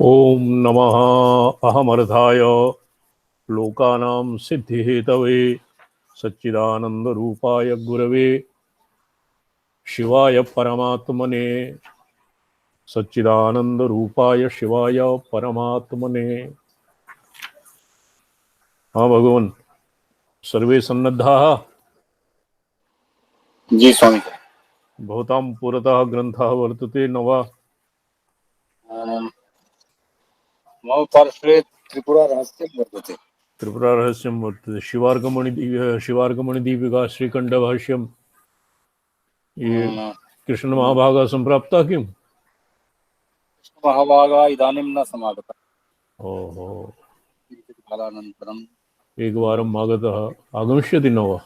ओम नमः अहमर्धाय लोकानां सिद्धिहेतवे सच्चिदानन्दरूपाय गुरवे शिवाय परमात्मने सच्चिदानन्दरूपाय शिवाय परमात्मने। हाँ भगवान, सर्वे सन्नद्धाः। जी स्वामी। भवतां पुरतः ग्रन्थः वर्तते न वा? मम पार्श्वे त्रिपुरा रहस्यं वर्तते। त्रिपुरा रहस्यं वर्तते। शिवार्कमणिदीपिका श्रीकण्ठभाष्यं ये कृष्ण महाभागा संप्राप्ता किम्? महाभागा इदानीं न समागता। ओहो, कालानन्तरम् एकवारम् आगतः आगमिष्यति न वा?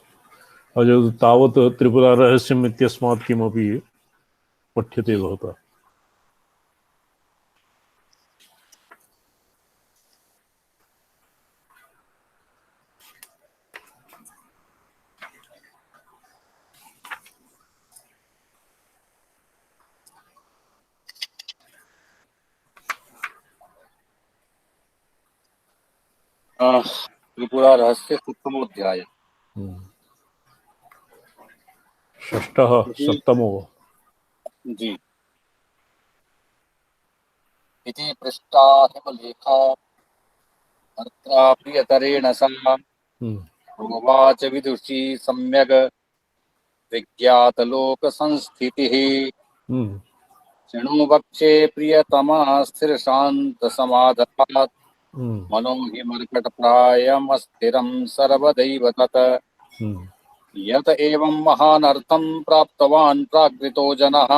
अजो तावत् त्रिपुरा रहस्यम् इत्यस्मात् किमपि पठ्यते जी। भवता। त्रिपुरा रहस्य उत्तमोऽध्याय। षष्ठः सप्तमो वा? जी। इति पृष्टा हिमलेखा भर्त्रा प्रियतरेण सा उवाच विदुषी सम्यग् विज्ञातलोकसंस्थितिः। शृणु वक्षे प्रियतमा स्थिरशान्तसमाधात् मनो हि मर्कटप्रायमस्थिरं सर्वदैव तत्। यत एवं महानर्थं प्राप्तवान् प्राकृतो जनः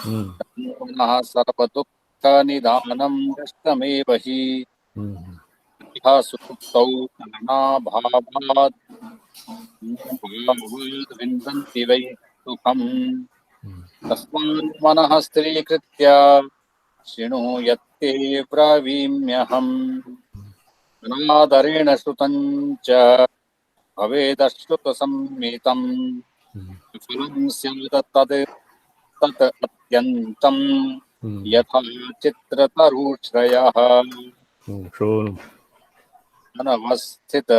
पुनः सर्वदुःखनिदानं दृष्टमेव हि। यः सुप्तौ नानाभावात् विन्दन्ति वै सुखम्। तस्मान् मनः स्थिरीकृत्य शृणु यत्ते ब्रवीम्यहम्। अनादरेण श्रुतं च भवेदश्रुतसंमितम्। फलं स्यात् तत् अत्यन्तं यथा चित्रतरुश्रयः। अनवस्थित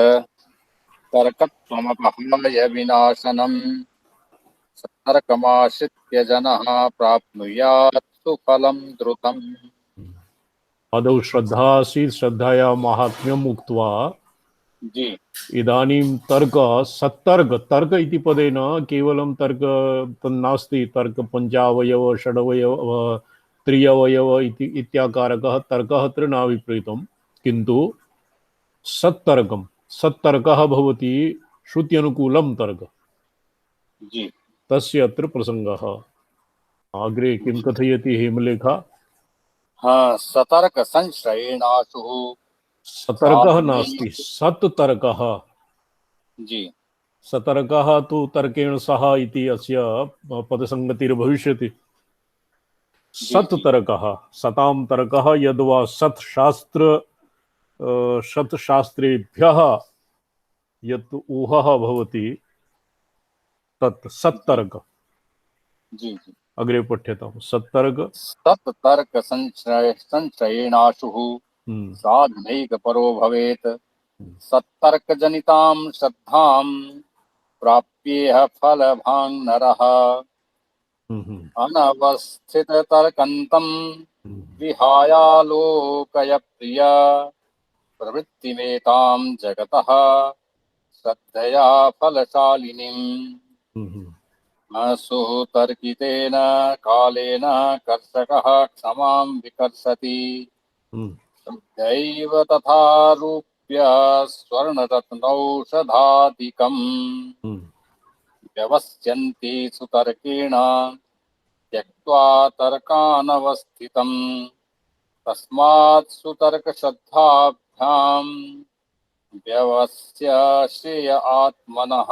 तर्कत्वमपहाय विनाशनम् सतर्कमाश्रित्य जनः प्राप्नुयात् सुफलं द्रुतम्। आदौ श्रद्धा आसीत्, श्रद्धाया माहात्म्यम् उक्त्वा जी। इदानीं तर्क सत्तर्क तर्क इति पदेन केवलं तर्क तन्नास्ति। तर्क पञ्चावयव षडवयव त्रियवयव इति इत्याकारकः तर्कः अत्र न विपरीतं, किन्तु सत्तर्कं सत्तर्कः भवति श्रुत्यनुकूलं तर्क, जी। तस्य अत्र प्रसङ्गः। अग्रे किं कथयति हेमलेखा? सतर्क संश्रयेणाशुः सतर्कः नास्ति, सत्तर्कः। जी। सतर्कः तु तर्केण सह इति अस्य पदसङ्गतिर्भविष्यति। जी। जी। सत्तर्कः, सतां तर्कः यद्वा सत्शास्त्रेभ्यः यत् ऊहः भवति तत् सत्तर्क। जी। जी। अग्रे पठ्यतां। सत्तर्क सत्तर्क संश्रयेणाशुः साधनैकपरो भवेत्। सत्तर्कजनितां श्रद्धां प्राप्येह फलभाङ् नरः। अनवस्थिततर्कन्तं विहायालोकय प्रिय प्रवृत्तिमेतां जगतः श्रद्धया फलशालिनीम्। सुतर्कितेन कालेन कर्षकः क्षमां विकर्षति। दैव तथा रूप्य स्वर्णरत्नौषधादिकम् व्यवस्यन्ति सुतर्केण त्यक्त्वा तर्कानवस्थितम्। तस्मात् सुतर्कश्रद्धाभ्याम् व्यवस्य श्रेय आत्मनः।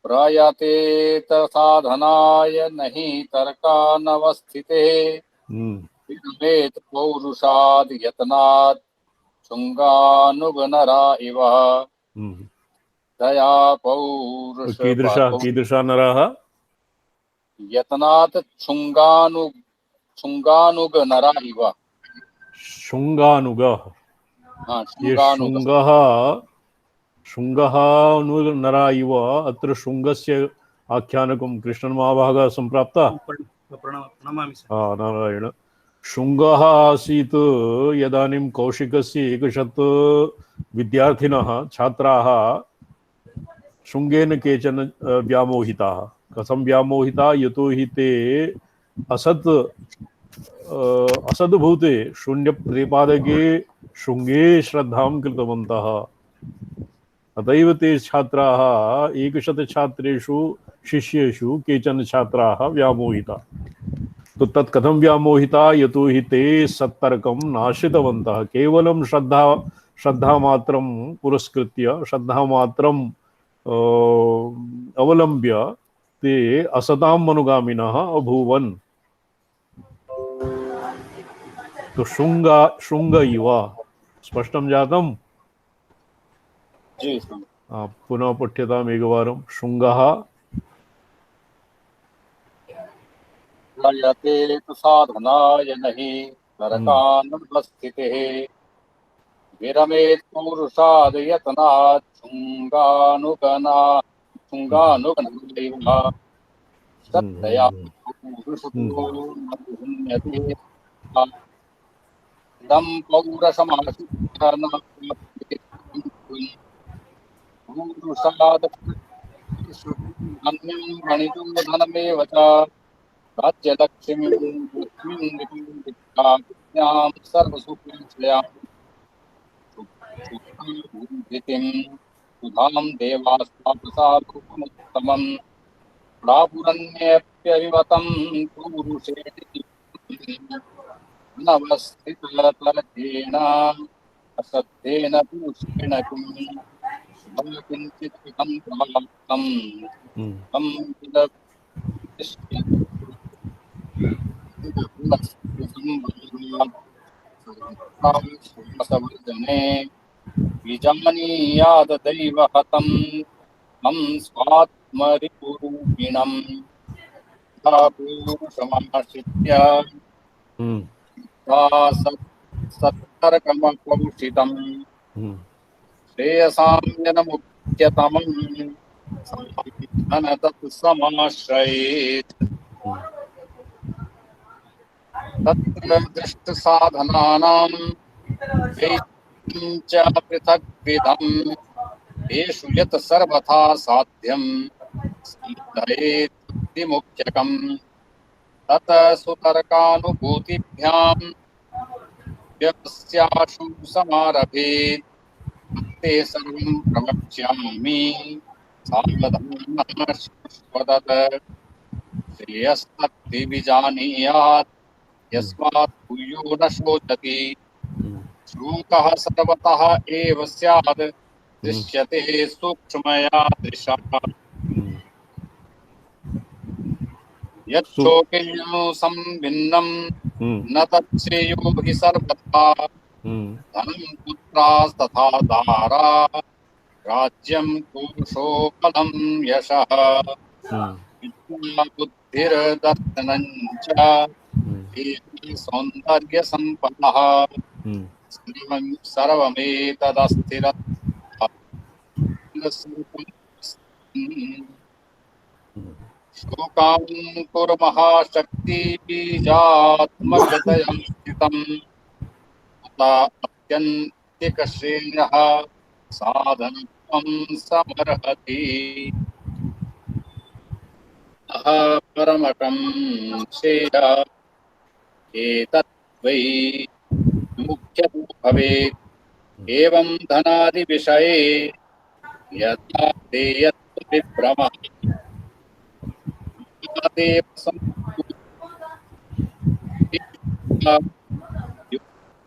प्रयतेत साधनाय नहि तर्कानवस्थिते। विरमेत् पौरुषाद् यत्नात् शृङ्गानुगनरा इव। दया पौरुष कीदृशा नराः? यत्नात् शृङ्गानुगनरा इव। शुंगानुगः। हाँ, ये शुंगानुग। शुंगः नरा इव अत्र शुंगस्य आख्यानकं कृष्णन्महाभागः सम्प्राप्तः। प्रणमामि सर। नारायण। शुंगः आसीत् यदानीं कौशिकस्य 100 विद्यार्थिनः छात्राः शुंगेन केचन व्यामोहिताः। कथं व्यामोहिताः? यतोहि ते असत् असद्भूते शून्यप्रतिपादके शुंगे श्रद्धां कृतवन्तः। अतएव ते छात्राः 100 छात्रेषु शिष्येषु केचन छात्राः व्यामोहिता। तो तत् कथं व्यामोहिता? यतोहि ते सत्तर्कं नाश्रितवन्तः। केवलं श्रद्धामात्रं पुरस्कृत्य, श्रद्धामात्रं अवलंब्य ते असतां मनुगामिनः अभूवन्। तो शुंग इव स्पष्टं जातम्। जी सर। पुनः पठ्यताम् एकवारं। शुंगः लयते तु साधनाय नहि नरकानुपस्थितिः विरमेत् पौरुषाद् यतनात् शुंगानुगनैव श्रद्धया पौरुषतो मधुन्यते इदं पौरुषमाश्रित्य न पौरुषात् अन्यं गणितुं धनमेव च राज्यलक्ष्मीं लक्ष्मीं सर्वसुखं धृतिं सुधां देवास्तापसाधुमुत्तमं प्रापुरन्यप्यविमतं पुरुषेण नवस्थिततरतेन असत्तेन पुरुषेण किञ्चित् सुखं प्राप्तं तं संवर्धने विजानीयाद दैव हतं मम स्वात्मरिपुरूपिणं पुरुषमाश्रित्य सत्तर्कमकौशितं श्रेयसां जनमुख्यतमं तत्समाश्रयेत् तत्र दृष्टसाधनानां च पृथग्विधम् येषु यत् सर्वथा साध्यं सिद्धयेत् विमुख्यकम् तत सुतर्कानुभूतिभ्यां व्यवस्याशु समारभेत् ते सर्वं प्रवक्ष्यामि सावधानः शृण्वत श्रेयस्तत्ति विजानीयात् यस्मात् भूयो न शोचति श्लोकः सर्वतः एव स्यात् दृश्यते सूक्ष्मया दृशा यच्छोकिन्यो संभिन्नं न तच्छ्रेयो हि सर्वथा धनं पुत्रास्तथा दारा राज्यं कोशो बलं यशः विद्या बुद्धिर्दर्शनं च सौन्दर्यसम्पदः सर्वमेतदस्थिरं शोकां कुर्मः शक्तिबीजात्मकृतयं स्थितम् अत्यन्तिकश्रेयः साधनत्वं समर्हति परमकं श्रेय एतत् वै मुख्यतो भवेत् एवं धनादिविषये यथा ते यत् विभ्रमः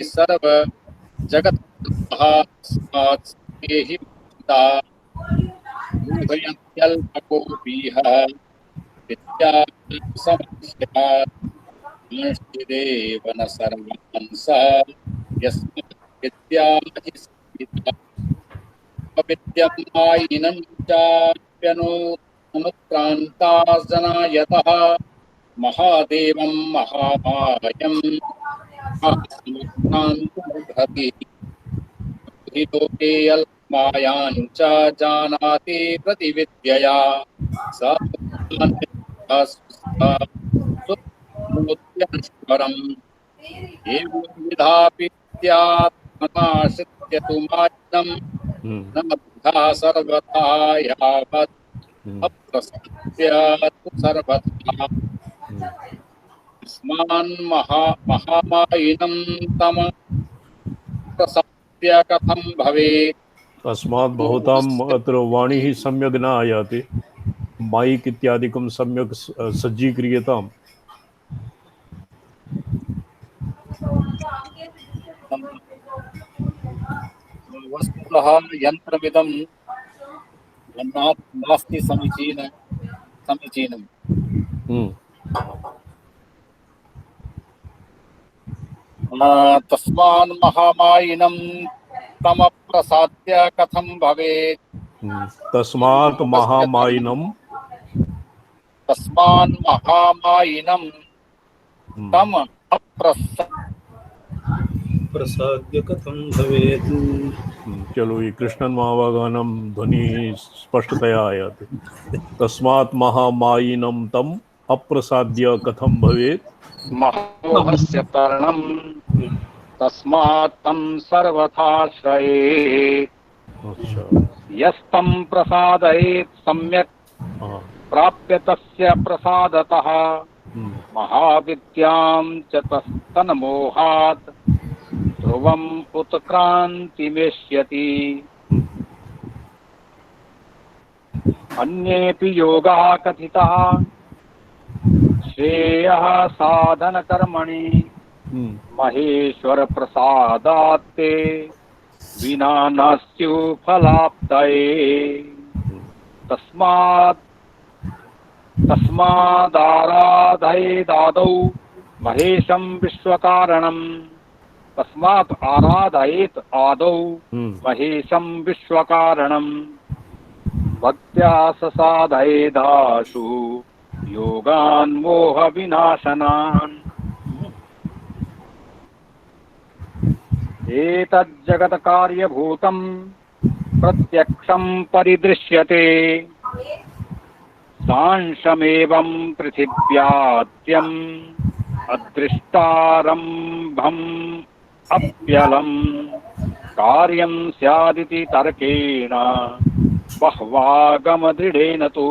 सर्व जगत ूहयत्यल्पकोऽपीह विद्या समस्यादेव न सर्वांस यस्मात् विद्या हि संविद्या अविद्यमायिनं चाप्यनुक्रान्ताः जना यतः महादेवं महामायं महासमुद्रान्तर्हति हि लोके अल्पमायां च जानाति प्रतिविद्यया स सुनोत्यनश्वरम् एवं विधापि विद्यात्मनाश्रित्य तु माज्ञम् न बुद्धा सर्वथा यावत् अप्रसत्य तु सर्वथा तस्मान् महामायिनं तम प्रसत्य कथं भवेत् तस्मात् भवताम् अत्र वाणी ही सम्यक् न आयाति, माइक इत्यादिकं सम्यक् सज्जीक्रियताम्। वस्तुतः यन्त्रमिदं नास्ति समीचीनम् तस्मान् महामायिनं तमप्रसाद्य कथं भवेत् तस्मात् महामायिनं तम प्रसाद्य कथं भवेत्। चलो ये कृष्णन महावागानं ध्वनि स्पष्टतया आयाति। तस्मात् महामायिनं तम अप्रसाद्य कथं भवेत् मोहस्य तरणं तस्मात् तं सर्वथाश्रये अच्छा यस्तं प्रसादयेत् सम्यक् प्राप्य तस्य प्रसादतः महाविद्यां च तन्मोहात् ध्रुवम् उत्क्रान्तिमेष्यति अन्येऽपि योगाः कथिताः श्रेयः साधनकर्मणि महेश्वर प्रसादात्ते विना न स्युः फलाप्तये तस्मादाराधयेदादौ महेशं विश्वकारणम् तस्मात् आराधयेत् आदौ महेशं विश्वकारणम् भक्त्या साधयेदाशु योगान् मोह विनाशनान् एतज्जगत् कार्यभूतं प्रत्यक्षं परिदृश्यते सांशमेवं पृथिव्याद्यम् अदृष्टारम्भम् अप्यलम् कार्यं स्यादिति तर्केण बह्वागमदृढेन तु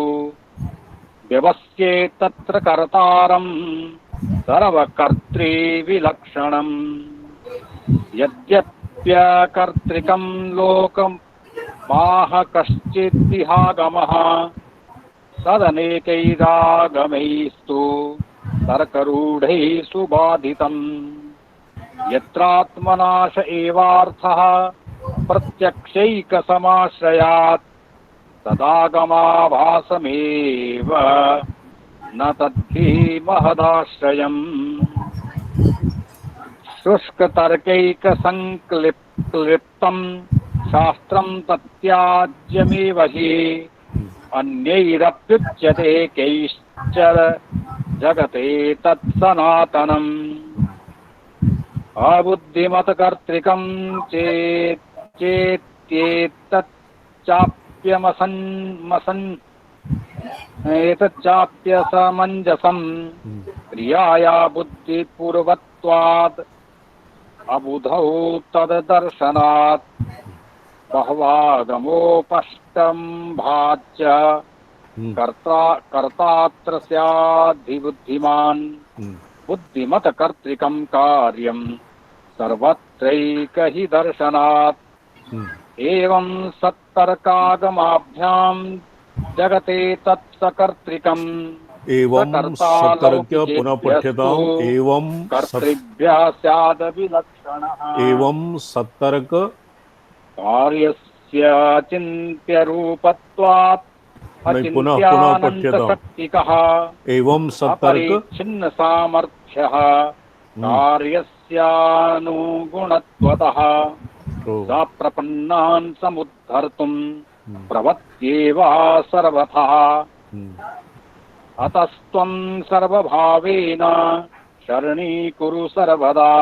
व्यवस्ये तत्र कर्तारं सर्वकर्तृविलक्षणम् यद्यप्यकर्तृकं लोकमाह कश्चिदिहागमः तदनेकैरागमैस्तु तर्करूढैः सुबाधितम् यत्रात्मनाश एवार्थः प्रत्यक्षैकसमाश्रयात् तदागमाभासमेव न तद्धि महदाश्रयम् शुष्कतर्कैकसङ्क्लिप्तं शास्त्रं तत्याज्यमेव हि अन्यैरप्युच्यते कैश्चर जगते तत्सनातनम् अबुद्धिमतकर्तृकं एतच्चाप्यसमञ्जसम् क्रियाया बुद्धिपूर्वत्वात् अबुधौ तद्दर्शनात् बह्वागमोपष्टम्भाच्च कर्तात्र स्याद्धिबुद्धिमान् बुद्धिमतकर्तृकं कार्यं सर्वत्रैकहि दर्शनात् एवं सत्तर्कागमाभ्यां जगते तत्सकर्तृकम् एवं सतर्क्य पुनः पठ्यताम् एवं कर्तृभ्यः स्यादविलक्षणः एवं सतर्क कार्यस्य चिन्त्यरूपत्वात् पुनः पठ्यताम् एवं सतर्क छिन्न सामर्थ्यः कार्यस्यानुगुणत्वतः सप्रपन्नान् समुद्धर्तुं प्रवत्येव सर्वथा अतस्त्वं सर्वभावेन शरणीकुरु सर्वदा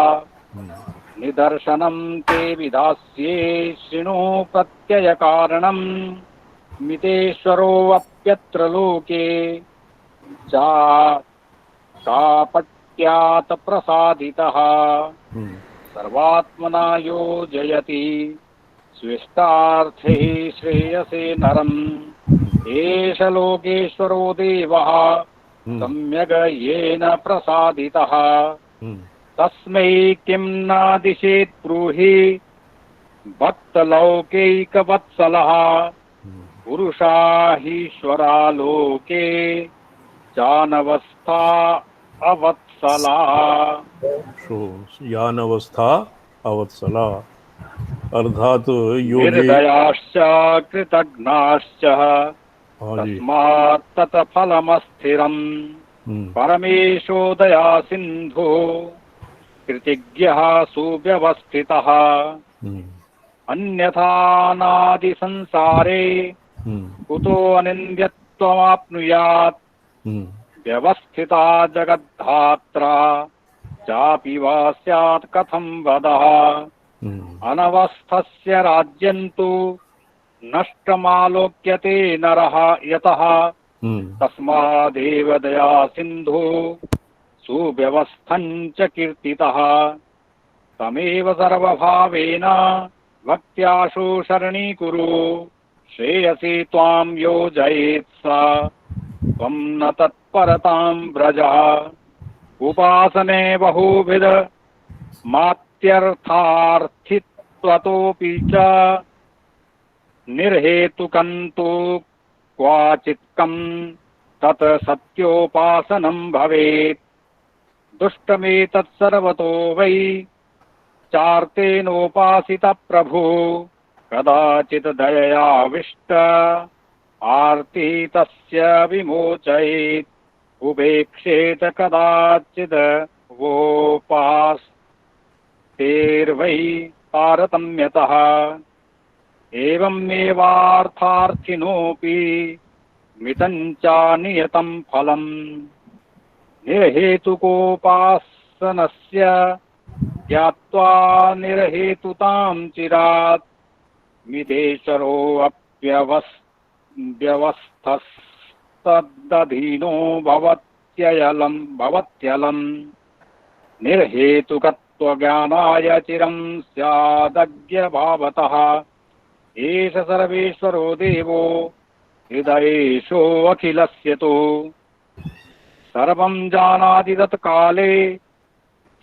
निदर्शनं ते विधास्ये शृणु प्रत्ययकारणं मितेश्वरोऽप्यत्र लोके चा कापट्यात् प्रसादितः सर्वात्मना योजयति स्विष्टार्थे श्रेयसे नरम् एष लोकेश्वरो देवः सम्यग् येन प्रसादितः तस्मै किं नादिशेत् ब्रूहि भक्तलौकैकवत्सलः पुरुषा हीश्वरा लोके जानवस्था अवत्सला। सो यान अवस्था अवत्सला अर्थात योगी निर्दयाश्च कृतघ्नाश्च हाँ जी तस्मात् तत्फलमस्थिरम् परमेशो दया सिन्धो कृतिज्ञः सुव्यवस्थितः अन्यथा नादि संसारे कुतो अनिन्द्यत्वमाप्नुयात् व्यवस्थिता जगद्धात्रा चापि वा स्यात् कथं वदः अनवस्थस्य राज्यन्तु नष्टमालोक्यते नरः यतः तस्मादेव दया सिन्धु सुव्यवस्थं च कीर्तितः तमेव सर्वभावेन भक्त्याशु शरणीकुरु श्रेयसी त्वां योजयेत् स त्वं न तत्परतां व्रजः उपासने बहुविध मात्यर्थार्थित्वतोऽपि च निर्हेतुकन्तु क्वाचित्कं तत् सत्योपासनं भवेत् दुष्टमेतत् सर्वतो वै चार्तेनोपासित प्रभु कदाचित् दययाविष्ट आर्ति तस्य विमोचयेत् उपेक्षेत कदाचिद् वोपास्तेर्वै तारतम्यतः एवमेवार्थार्थिनोऽपि मितं च नियतं फलम् निर्हेतुकोपासनस्य ज्ञात्वा निर्हेतुतां चिरात् मितेश्वरोऽप्यवस्थस्तदधीनो भवत्यलं निर्हेतुकत्वज्ञानाय चिरं स्यादज्ञभावतः एष सर्वेश्वरो देवो हृदयेषु अखिलस्य तु सर्वं जानाति तत्काले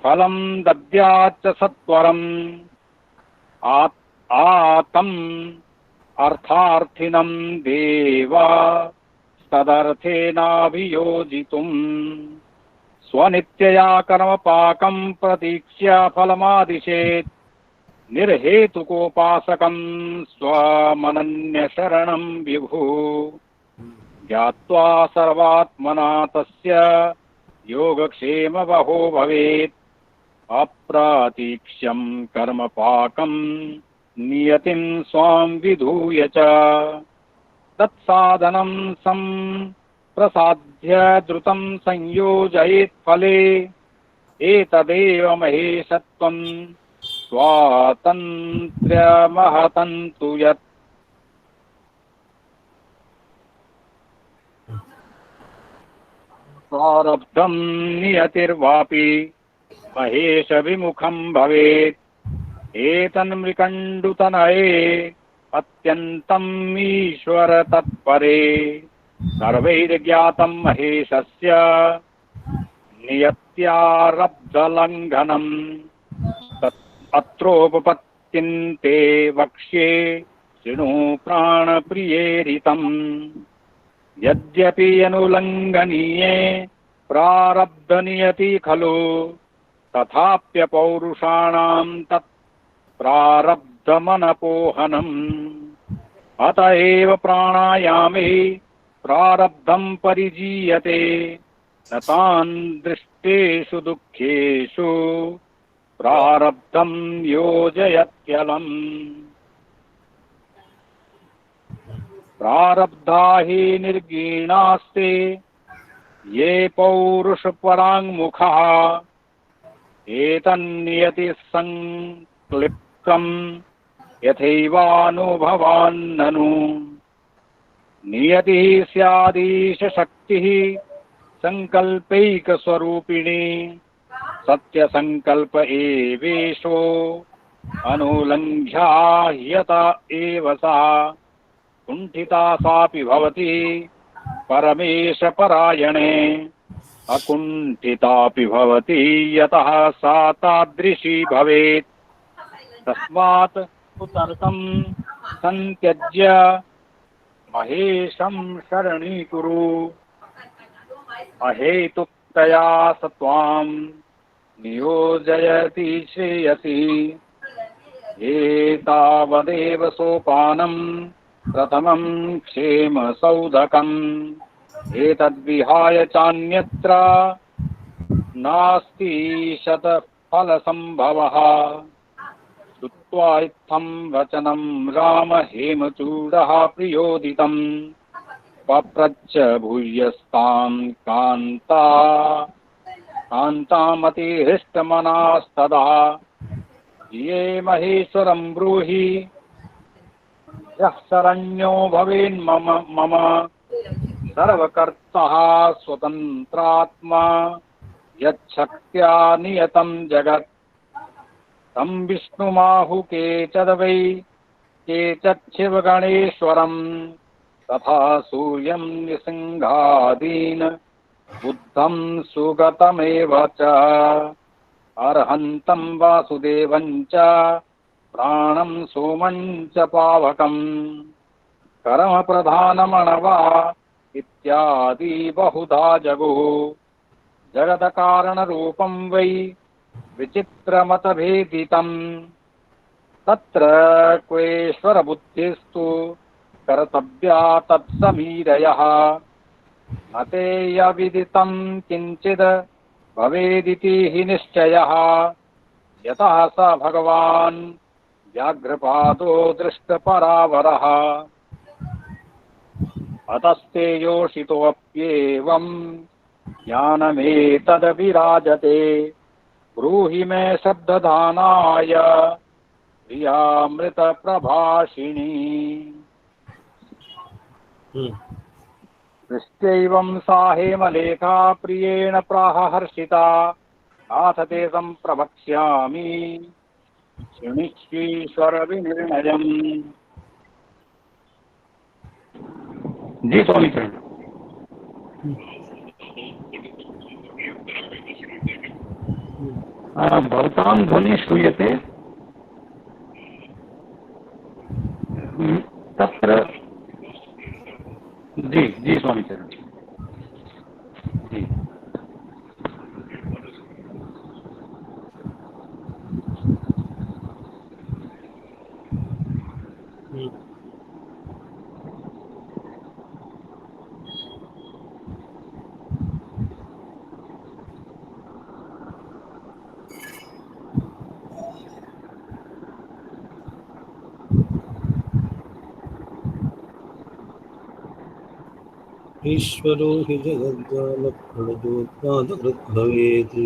फलं दद्याच्च सत्वरम् आतम् अर्थार्थिनं देवा तदर्थेनाभियोजितुम् स्वनित्यया कर्मपाकं प्रतीक्ष्य फलमादिशेत् निर्हेतुकोपासकं स्वमनन्यशरणं विभु ज्ञात्वा सर्वात्मना तस्य योगक्षेम बहो भवेत् अप्रतीक्ष्यं कर्मपाकं नियतिं स्वां विधूय च तत्साधनं संप्रसाद्य द्रुतं संयोजयेत् फले एतदेव महेशत्वं स्वातन्त्र्यमहतन्तु यत् प्रारब्धं नियतिर्वापि महेश विमुखं भवेत् एतन्मृकण्डुतनये अत्यन्तम् ईश्वर तत्परे सर्वैर्ज्ञातं महेशस्य नियत्यारब्धलङ्घनम् अत्रोपपत्तिन्ते वक्ष्ये शृणु प्राणप्रियेरितम् यद्यपि अनुलङ्घनीये प्रारब्धनियति खलु तथाप्यपौरुषाणां तत् प्रारब्धमनपोहनम् अत एव प्राणायामे प्रारब्धं परिजीयते न तान् दृष्टेषु दुःखेषु प्रारब्धं योजयत्यलम् प्रारब्धा हि निर्गीणास्ते ये पौरुषपराङ्मुखः एतन्नियति संक्लिप्तम् यथैवानुभवान्ननु नियतिः स्यादीश शक्तिः संकल्पैकस्वरूपिणी सत्यसंकल्प एवेशो अनुलङ्घ्याह्यत एव सा कुण्ठिता सापि भवति परमेशपरायणे अकुण्ठितापि भवति यतः सा तादृशी भवेत् तस्मात् कुतर्कं संत्यज्य महेशं शरणीकुरु अहेतुकतया स त्वां नियोजयति श्रेयसी एतावदेव सोपानं प्रथमं क्षेमसौधकम् एतद्विहाय चान्यत्र नास्ति शतफलसम्भवः श्रुत्वा इत्थं वचनं राम हेमचूडः प्रियोदितं पप्रच्छ भूयस्तां कान्तामतिहृष्टमनास्तदा ये महेश्वरं ब्रूहि यः शरण्यो भवेन्मम मम सर्वकर्ता स्वतन्त्रात्मा यच्छक्त्या नियतं जगत् तं विष्णुमाहु केचिद्वै केचिच्छिवगणेश्वरं तथा सूर्यं निसिंहादीन बुद्धं सुगतमेव च अर्हन्तं वासुदेवं च प्राणं सोमं च पावकम् कर्मप्रधानमणवा इत्यादि बहुधा जगुः जगत्कारणरूपं वै विचित्रमतभेदितं तत्र क्वेश्वरबुद्धिस्तु कर्तव्या तत्समीरयः न ते यविदितं किञ्चिद् भवेदिति हि निश्चयः यतः स भगवान् व्याघ्रपादो दृष्टपरावरः अतस्ते योषितोऽप्येवं ज्ञानमेतद्विराजते ब्रूहि मे शब्दधानाय प्रियामृतप्रभाषिणी दृष्ट्यैवं सा हेमलेखा प्रियेण प्राह हर्षिता नाथ ते सम्प्रवक्ष्यामि शृणुष्वीश्वर विनिर्णयम्। जी स्वामी चरण। भवतां ध्वनि श्रूयते तत्र जी जी स्वामी चरण जी। ईश्वरो हि जगद्जालप्रणजोत्पादकृद्भवेत्।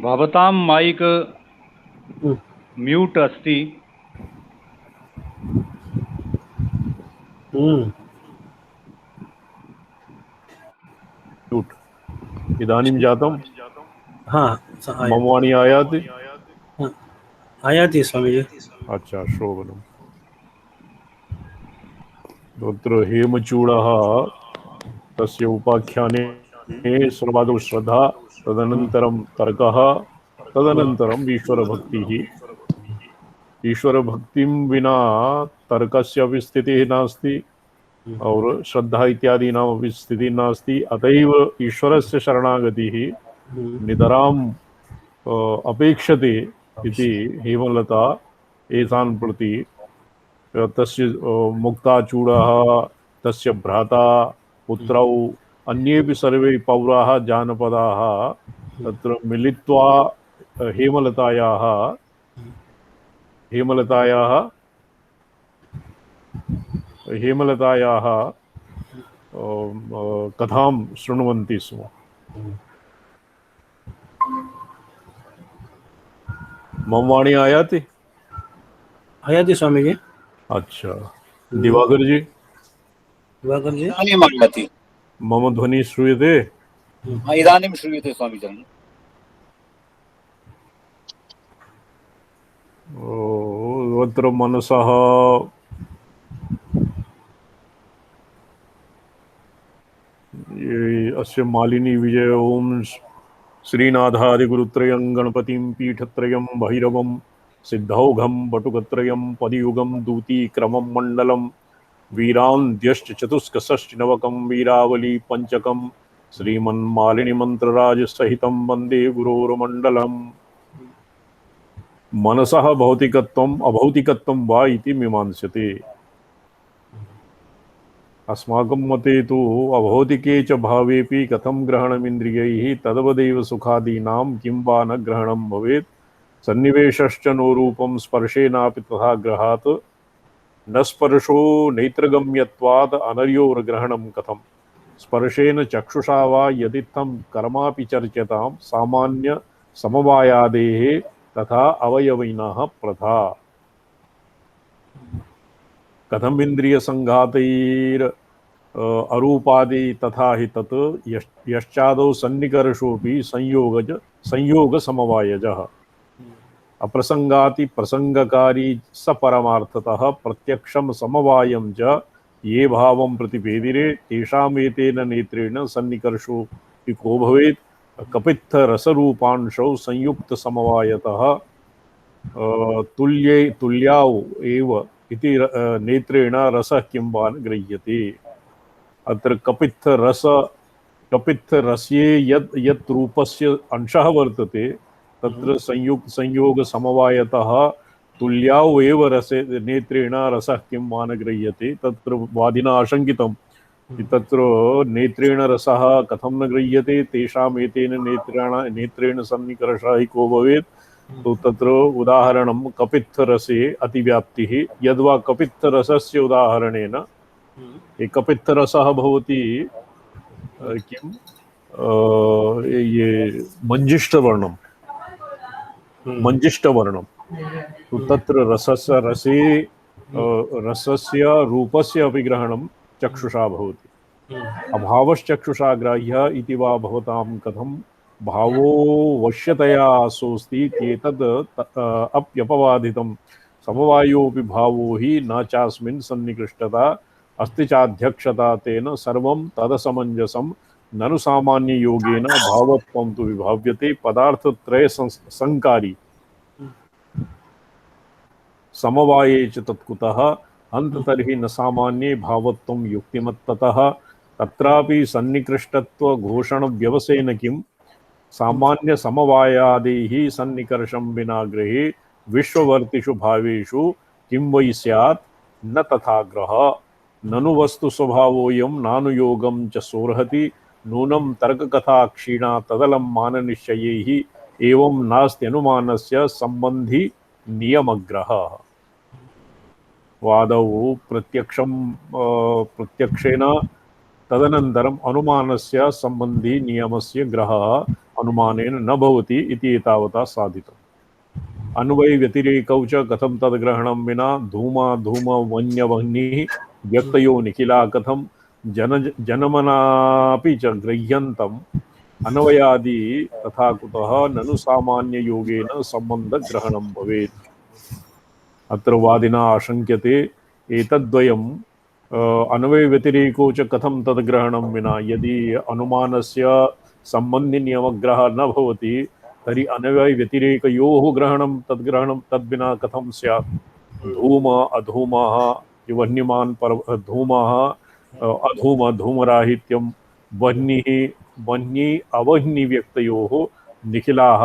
भवतां माइक म्यूट अस्ति। इदानीं जातं। हाँ मम वाणी आयाति। आयाति स्वामीजी। अच्छा श्रोवणम्। तत्र हेमचूडः तस्य उपाख्याने सर्वादौ श्रद्धा तदनन्तरं तर्कः तदनन्तरम् ईश्वरभक्तिः। ईश्वरभक्तिं विना तर्कस्य अपि स्थितिः नास्ति और श्रद्धा इत्यादीनाम् अपि स्थितिः नास्ति। अतएव ईश्वरस्य शरणागतिः नितराम् अपेक्षते इति हेमलता एतान् प्रति तस्य मुक्ताचूडः तस्य भ्राता पुत्रौ अन्येपि सर्वे पौराः जानपदाः तत्र मिलित्वा हेमलतायाः हेमलतायाः हेमलतायाः कथां शृण्वन्ति स्म। मम वाणी आयाति? आयाति स्वामी जी। अच्छा, दिवाकर जी, दिवाकर जी। इदानीम् आयाति। मम ध्वनि श्रूयते? इदानीं श्रूयते स्वामीचरण। अत्र मनसः अस्य मालिनी विजय ओम श्रीनाथादिगुरुत्रयं गणपतिं पीठत्रयं भैरवं सिद्धौघं बटुकत्रयं पदयुगं दूतीक्रमं मण्डलं वीरान्द्यश्च चतुष्कषष्टिनवकं वीरावली पंचकं श्रीमन्मालिनी मंत्रराजसहितं वन्दे गुरोर्मण्डलम्। मनसः भौतिकत्वम् अभौतिकत्वं वा इति मीमांस्यते। अस्माकं मते तु अभौतिके च भावेपि कथं ग्रहणमिन्द्रियैः तदवदेव सुखादीनां किं वा न ग्रहणं भवेत्। सन्निवेशश्च नो रूपं स्पर्शेनापि तथा ग्रहात् न स्पर्शो नेत्रगम्यत्वात् अनर्योर्ग्रहणं कथम्। स्पर्शेन चक्षुषा वा यदित्थं कर्मापि चर्च्यतां सामान्य समवायादेः तथा अवयविनः प्रथा। कथम इंद्रिय संघातैर अरूपादि तथा हि तत् यश्चादौ सन्निकर्षोऽपि संयोग समवायजः अप्रसंगाति प्रसंगकारी स परमार्थतः प्रत्यक्षम समवायं च ये भावं प्रतिपेदिरे तेषामेतेन नेत्रेण सन्निकर्षो को भवेत्। कपित्थ रसरूपांशौ संयुक्त समवायतः तुल्याौ एव इति नेत्रेण रसः किं वा न गृह्यते। अत्र कपित्थरस्ये यत् रूपस्य अंशः वर्तते तत्र संयोग समवायतः तुल्याौ एव रसे नेत्रेण रसः किं वा न गृह्यते। तत्र वादिना आशंकितं तत्र नेत्रेण रसः कथं न गृह्यते तेषाम् एतेन नेत्रेण सन्निकर्षः हि को भवेत्। तो तत्र उदाहरणं कपित्थरसे अतिव्याप्तिः यद्वा कपित्थरसस्य उदाहरणेन ये कपित्थरसः भवति किं ये मंजिष्ठवर्णं तो तत्र रसस्य रूपस्य अपि ग्रहणं चक्षुषा भवति। अभावश्चक्षुषा ग्राह्य इति वा भवतां कथं भावो वश्यतया सोऽस्ति चेतद् अप्यपवादितं समवायोऽपि भावो हि न चास्मिन् सन्निकृष्टता अस्ति चाध्यक्षता तेन सर्वं तदसमञ्जसं ननु सामान्ययोगेन भावत्वं तु विभाव्यते पदार्थत्रय संकारी समवाये च तत्कुतः अन्ततर्हि न सामान्ये भावत्वं युक्तिमत्ततः तत्रापि सन्निकृष्टत्व घोषण व्यवसेन किं सामान्य समवायादेहि सन्निकर्षं विना गृहे विश्ववर्तिषु भावेषु किं वै स्यात् न तथा ग्रह ननु वस्तु स्वभावोऽयं नानुयोगं च सोर्हति नूनं तर्ककथा क्षीणा तदलं माननिश्चयैः एवं नास्त्यनुमानस्य सम्बन्धि नियमग्रह। वादौ प्रत्यक्षेन तदनन्तरम् अनुमानस्य सम्बन्धी नियमस्य ग्रहः अनुमानेन न भवति इति एतावता साधितम्। अन्वय व्यतिरेकौ च कथं तद्ग्रहणं विना धूमवन्यवह्निः व्यक्तयो निखिला कथं जनमनापि च गृह्यन्तम् अन्वयादि तथा कुतः ननु सामान्ययोगेन सम्बन्धग्रहणं भवेत्। अत्र वादिना आशंक्यते एतद्वयम् अन्वय व्यतिरेको च कथं तद्ग्रहणं विना यदि अनुमानस्य सम्बन्धि नियमग्रह न भवति तर्हि अन्वय व्यतिरेकयोः ग्रहणं तद्विना कथं स्यात्। धूम अधूमः वह्निमान् धूमः अधूम धूमराहित्यं वह्नि अवह्नि व्यक्तयोः निखिलाः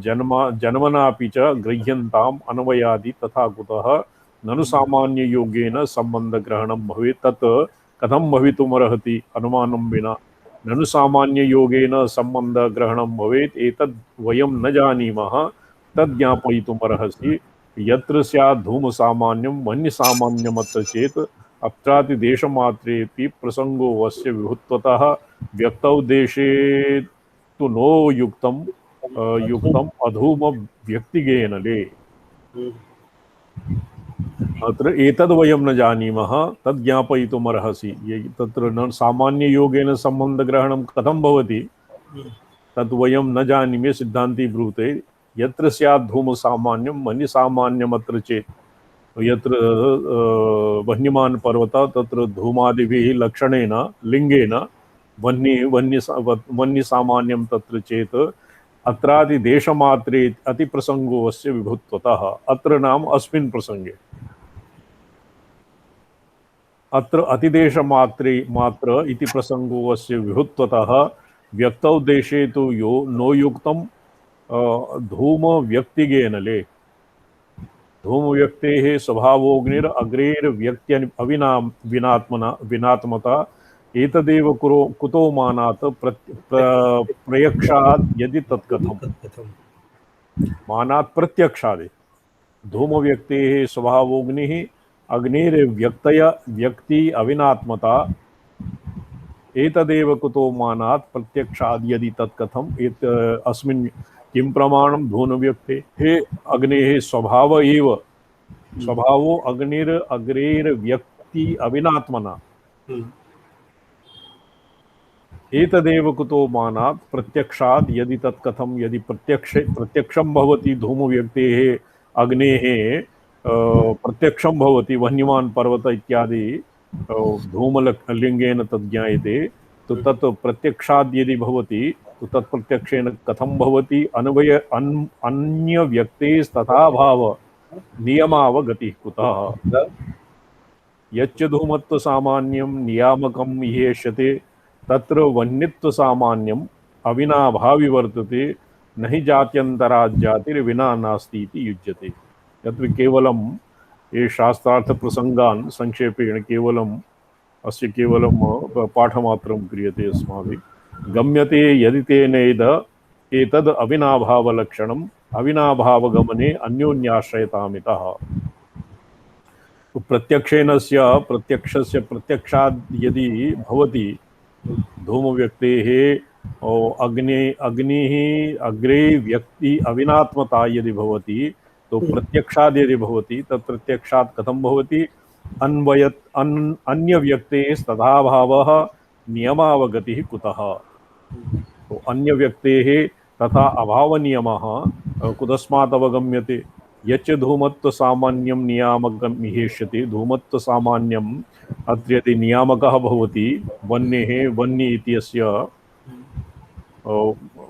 जन्मनापि च गृह्यन्ताम् अन्वयादि तथा कुतः ननु सामान्ययोगेन सम्बन्धग्रहणं भवेत्। तत् कथं भवितुमर्हति अनुमानं विना। ननु सामान्ययोगेन सम्बन्धग्रहणं भवेत् एतद् वयं न जानीमः तद् ज्ञापयितुमर्हसि यत्र स्यात् धूमसामान्यं वह्निसामान्यमत्र चेत् अत्रापि देशमात्रेऽपि प्रसंगो वस्य विभुत्वतः व्यक्तौ देशे तु नो युक्तम् अधूम व्यक्तिगेनले। अत्र एतद् वयं न जानीमः तद् ज्ञापयितुमर्हसि। तत्र न सामान्ययोगेन सम्बन्धग्रहणं कथं भवति तद् वयं न जानीमे। सिद्धान्ती ब्रूते यत्र स्यात् धूमसामान्यं वह्निसामान्यमत्र चेत् यत्र वह्निमान् पर्वतः तत्र धूमादिभिः लक्षणेन लिङ्गेन वह्निसामान्यं तत्र चेत् अत्रादि देशमात्रे अतिप्रसंगो अस्य विभुत्वतः। अत्र नाम अस्मिन् प्रसंगे अत्र मात्र इति प्रसंगो अस्य विभुत्वतः व्यक्तौ देशे तु नो युक्तं धूम व्यक्तिगेनले। धूम व्यक्तेः स्वभावोऽग्निर् अग्रेर् व्यक्त्यनि विनात्मता एतदेव कुतो मानात् प्रयक्षात् यदि तत्कथम्। मानात् प्रत्यक्षादि धूम व्यक्तेः स्वभावोऽग्निः व्यक्ति अविनात्मता एतदेव कुतो मानात् प्रत्यक्षाद् यदि तत्कथम्। अस्मिन् किं प्रमाणं धूम व्यक्ते हे अग्नेः स्वभावो अग्नेर् व्यक्ति अविनात्मना एतदेव कुतो मानात् प्रत्यक्षाद् यदि तत्कथम्। यदि प्रत्यक्षं भवति धूम व्यक्तेः अग्नेः प्रत्यक्षं भवति वह्निमान् पर्वत इत्यादि धूमलिङ्गेन तद् ज्ञायते तो तत् प्रत्यक्षाद् यदि भवति तो तत् प्रत्यक्षेण कथं भवति अन्य व्यक्तेस्तथा भाव नियमावगतिः कुतः। यच्च धूमत्व सामान्यं नियामकं ह्येष्यते तत्र वह्नित्व सामान्यम् अविनाभावि वर्तते न हि जात्यन्तराज्जातिर्विना नास्ति इति युज्यते। यत्र केवलं ये शास्त्रार्थ प्रसंगान् संक्षेपेण केवलम् अस्य केवलं पाठमात्रं क्रियते अस्माभिः। गम्यते यदि तेन एतद् अविनाभावलक्षणम् अविनाभावगमने अन्योन्याश्रयतामितः। प्रत्यक्षस्य प्रत्यक्षाद् यदि भवति धूम व्यक्तेः अग्निः अग्रे व्यक्ति अविनात्मता यदि भवति तो प्रत्यक्षाद् यदि भवति तत् प्रत्यक्षात् कथं भवति अन्य व्यक्तेस्तथा भावः नियमावगतिः कुतः। तो अन्य व्यक्तेः तथा अभावनियमः कुतस्मात् अवगम्यते। यच्च धूमत्व सामान्यं नियामकं ह्येष्यते। धूमत्व सामान्यम् अत्र यदि नियामकः भवति वह्नेः वह्नि इत्यस्य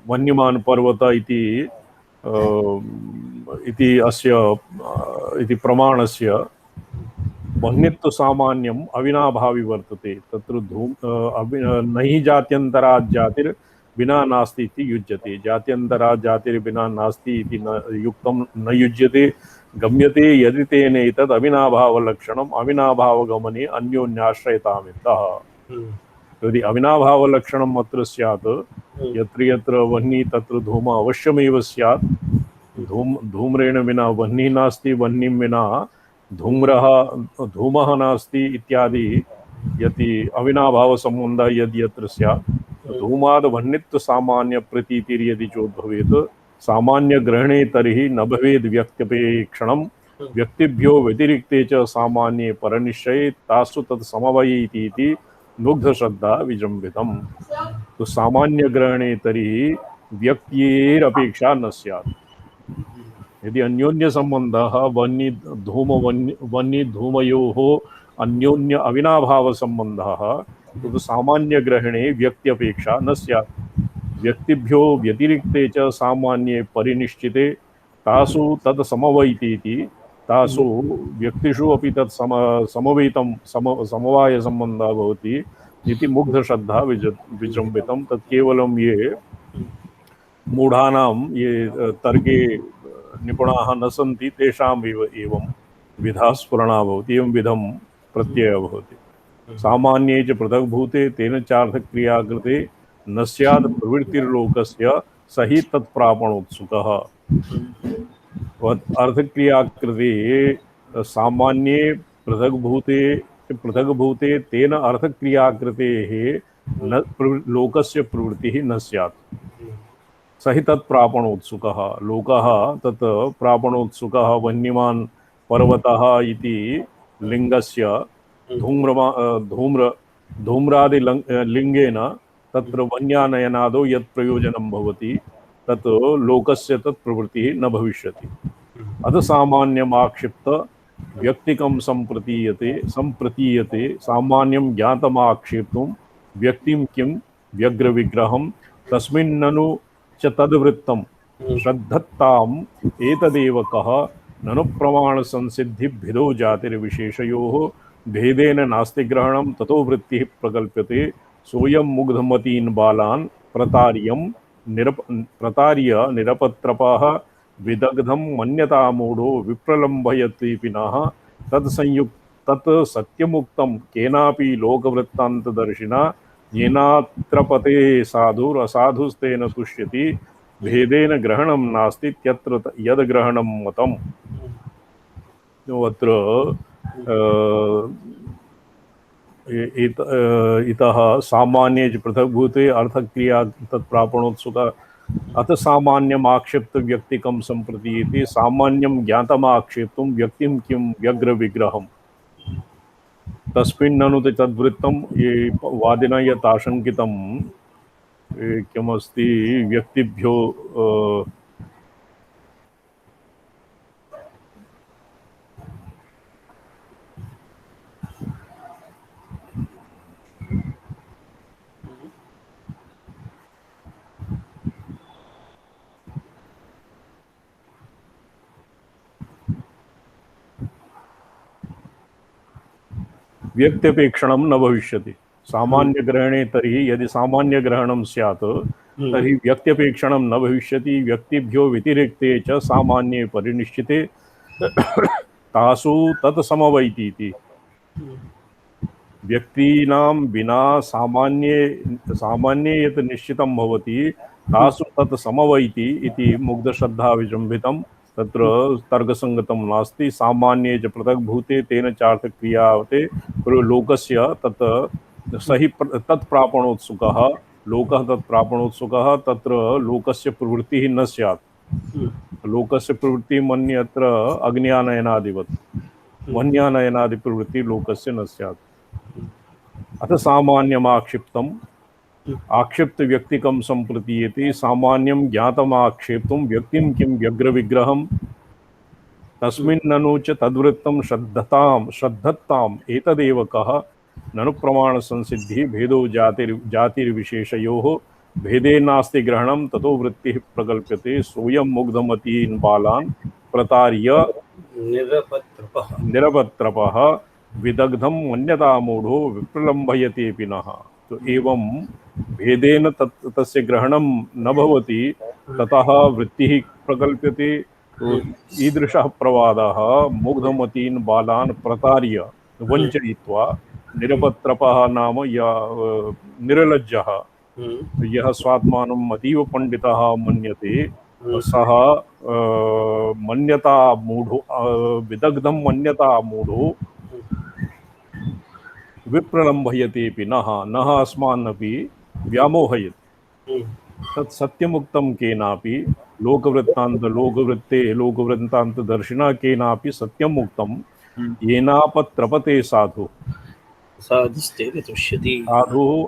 वह्निमान् पर्वत इति प्रमाणस्य वह्नित्व सामान्यम् अविनाभावि वर्तते। तत्र न हि जात्यन्तरात् जातिर्विना नास्ति इति युज्यते। जात्यन्तरात् जातिर्विना नास्ति इति युक्तं न युज्यते। गम्यते यदि तेन एतद् अविनाभावलक्षणम् अविनाभावगमने अन्योन्याश्रयतामितः। यदि अविनाभावलक्षणम् अत्र स्यात् यत्र यत्र वह्नि तत्र धूम अवश्यमेव स्यात्। धूम्रेण विना वह्निः नास्ति, वह्निं विना धूमः नास्ति इत्यादि यदि अविनाभावसम्बन्धः यत्र स्यात् धूमाद् वह्नित्व सामान्य प्रतीतिर्यदि चोद्भवेत् सामान्यग्रहणे तर्हि न भवेद् व्यक्त्यपेक्षणं। व्यक्तिभ्यो व्यतिरिक्ते च सामान्ये परनिश्चये तासु तत् समवयीति इति मुग्धश्रद्धा विजृम्भितम्। तो सामान्यग्रहणे तर्हि व्यक्त्येरपेक्षा न स्यात्। यदि अन्योन्य संबंधः वह्नि धूमयोः अन्योन्य अविनाभाव संबंधः तो सामान्य ग्रहणे व्यक्त्यपेक्षा न स्यात्। व्यक्तिभ्यो व्यतिरिक्ते च सामान्ये परिनिश्चिते तासु तत् समवैतीति। तासु व्यक्तिषु अपि तत् समवेतं समवाय संबंधः भवति इति मुग्धश्रद्धा विजृम्भितं। तत् केवलं ये मूढ़ानां ये तर्के निपुणाः न सन्ति तेषाम् एवं विधा स्फुरणा भवति। एवं विधं प्रत्ययः भवति। सामान्ये च पृथग्भूते तेन चार्थक्रिया कृते न स्यात् प्रवृत्तिर्लोकस्य स हि तत्प्रापणोत्सुकः। अर्थक्रियाकृते सामान्ये पृथग्भूते तेन अर्थक्रियाकृतेः न लोकस्य प्रवृत्तिः न स्यात्। स हि तत्प्रापणोत्सुकः। लोकः तत् प्रापणोत्सुकः। वह्निमान् पर्वतः इति लिङ्गस्य धूम्रादिलिङ्गेन तत्र वन्यानयनादौ यत् प्रयोजनं भवति तत् लोकस्य तत् प्रवृत्तिः न भविष्यति। अतः सामान्यमाक्षिप्त व्यक्तिकं सम्प्रतीयते सामान्यं ज्ञातमाक्षेप्तुं व्यक्तिं किं व्यग्रविग्रहं तस्मिन्ननु च तद्वृत्तं श्रद्धत्ताम् एतदेव कः ननु प्रमाणसंसिद्धिभिदो जातिर्विशेषयोः भेदेन नास्ति ग्रहणं ततो वृत्तिः प्रकल्प्यते सोऽयं मुग्धमतीन् बालान् प्रतार्य निरपत्रपाः विदग्धं मन्यतामूढो विप्रलम्भयति नः तत् सत्यमुक्तं केनापि लोकवृत्तान्तदर्शिना येनात्रपते साधुरसाधुस्तेन तुष्यति भेदेन ग्रहणं नास्ति त्यत्र यद् ग्रहणं मतम्। अत्र इतः सामान्ये च पृथग्भूते अर्थक्रिया तत्प्रापणोत्सुक अथ सामान्यमाक्षिप्त व्यक्तिकं सम्प्रतीयते सामान्यं ज्ञातमाक्षेप्तुं व्यक्तिं किं व्यग्रविग्रहम् तस्मिन्ननु तद्वृत्तं ये वादिना यत् आशङ्कितं किमस्ति व्यक्तिभ्यो व्यक्त्यपेक्षणं न भविष्यति। सामान्यग्रहणे तर्हि यदि सामान्यग्रहणं स्यात् तर्हि व्यक्त्यपेक्षणं न भविष्यति। व्यक्तिभ्यो व्यतिरिक्ते च सामान्ये परिनिश्चिते तासु तत् समवैति इति। व्यक्तीनां विना सामान्ये यत् निश्चितं भवति तासु तत् समवैति इति मुग्धश्रद्धा विजृम्भितं तत्र तर्कसङ्गतं नास्ति। सामान्ये च पृथग्भूते तेन चार्थक्रियावते लोकस्य तत् स हि तत्प्रापणोत्सुकः लोकः तत्प्रापणोत्सुकः तत्र लोकस्य प्रवृत्तिः न स्यात्। लोकस्य प्रवृत्तिः मन्यत्र अग्न्यानयनादिवत् वन्यानयनादिप्रवृत्तिः लोकस्य न स्यात्। अथ सामान्यमाक्षिप्तम् आक्षिप्त व्यक्तिकं सम्प्रतीयते सामान्यं ज्ञातमाक्षेप्तुं व्यक्तिं किं व्यग्रविग्रहं तस्मिन्ननु च तद्वृत्तं श्रद्धत्ताम् एतदेव कः ननु प्रमाणसंसिद्धिः भेदो जातिर्विशेषयोः भेदे नास्ति ग्रहणं ततो वृत्तिः प्रकल्प्यते सोऽयं मुग्धमतीन् बालान् प्रतार्य निरपत्रपः विदग्धं मन्यतामूढो विप्रलम्भयतेऽपि नः। तो एवं भेदेन तस्य ग्रहणं न भवति ततः वृत्तिः प्रकल्प्यते। तो ईदृशः प्रवादः मुग्धमतीन् बालान् प्रतार्य वञ्चयित्वा निरपत्रपः नाम निरलज्जः यः स्वात्मानम् अतीव पण्डितः मन्यते सः मन्यतामूढो विदग्धं मन्यतामूढो विप्रलम्भयतेऽपि नः अस्मान्नपि व्यामोहयति। तत् सत्यमुक्तं केनापि लोकवृत्तान्तदर्शिना केनापि सत्यम् उक्तं येनापत्रपते साधु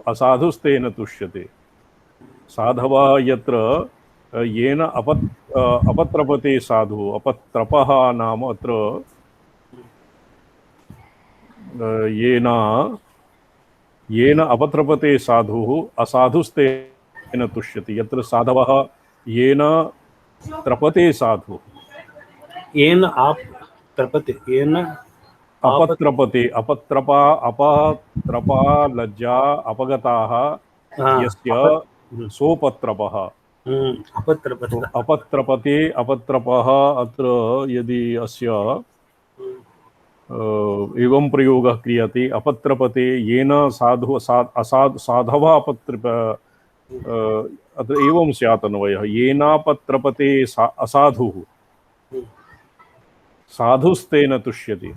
असाधुस्तेन तुष्यते। साधवः यत्र येन अपत्रपते साधु अपत्रपः नाम अत्र येन अपत्रपते साधुः असाधुस्तेन तुष्यति। यत्र साधवः येन त्रपते साधु येन आप त्रपते येन अपत्रपते अपत्रपा लज्जा अपगताः यस्य सोपत्रपः अपत्रपते अपत्रपः अत्र यदि अस्य एवं प्रयोगः क्रियते अपत्रपते येन साधवः अत्र एवं स्यात् अन्वयः येनापत्रपते असाधुः साधुस्तेन तुष्यति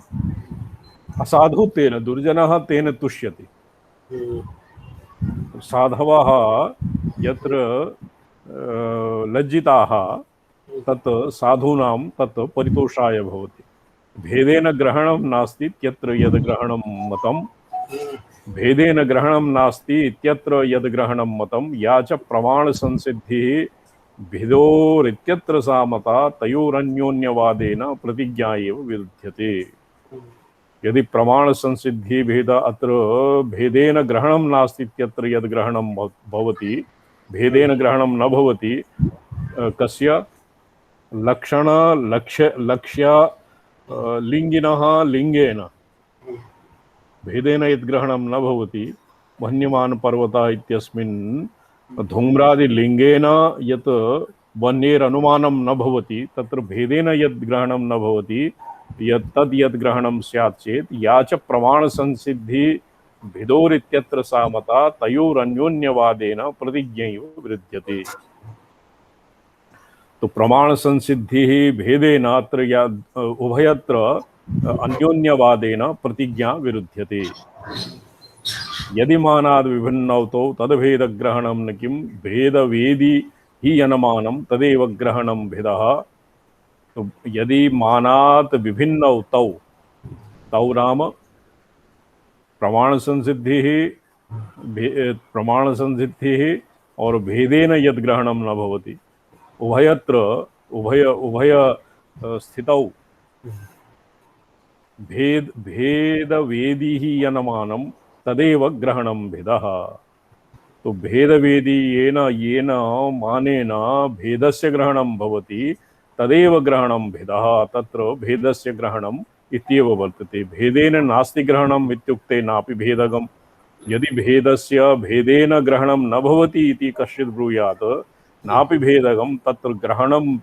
असाधु तेन दुर्जनः तेन तुष्यति साधवः यत्र लज्जिताः तत् साधूनां तत् परितोषाय भवति भेदेन ग्रहणं नास्ति इत्यत्र यद् ग्रहणं मतं भेदेन ग्रहणं नास्ति इत्यत्र यद् ग्रहणं मतं या च प्रमाणसंसिद्धिः भेदोरित्यत्र सा मता तयोरन्योन्यवादेन प्रतिज्ञा एव विरुध्यते यदि प्रमाण संसिद्धि भेद अत्र भेदेन ग्रहणं नास्ति इत्यत्र यद् ग्रहणं भवति भेदेन ग्रहणं न भवति कस्य लक्षण लक्ष्य लिंगिनः लिंगेन भेदेन यद् ग्रहणं न भवति वन्यमान पर्वतः इत्यस्मिन् धूम्रादिलिंगेन यत् वन्येरनुमानं न भवति तत्र भेदेन यद् ग्रहणं न भवति यद् ग्रहणं स्यात् चेत् या च प्रमाण संसिद्धि भेदोरित्यत्र सा मता तयोरन्योन्यवादेन प्रतिज्ञैव विरुध्यते। तो प्रमाण संसिद्धि भेदेन अत्र या उभयत्र अन्योन्यवादेन प्रतिज्ञा विरुध्यते। यदि मानाद् विभिन्नौ तौ तद्भेद ग्रहणं न किं भेदवेदी हि अनुमानं तदेव ग्रहणं भेदः। तो यदि मानात् विभिन्नौ तौ तौ नाम प्रमाण संसिद्धिः और भेदेन यद् ग्रहणं न भवति उभयत्र उभय स्थितौ भेदवेदी हि अनुमानं तदेव ग्रहणं भेदः। तो भेदवेदी येन मानेन भेदस्य ग्रहणं भवति तदेव ग्रहणं भेदः। तत्र भेदस्य ग्रहणम् इत्येव वर्तते। भेदेन नास्ति ग्रहणम् इत्युक्ते नापि भेदगम्। यदि भेदस्य भेदेन ग्रहणं न भवति इति कश्चित् ब्रूयात् नापि भेदगम् तत्र ग्रहणं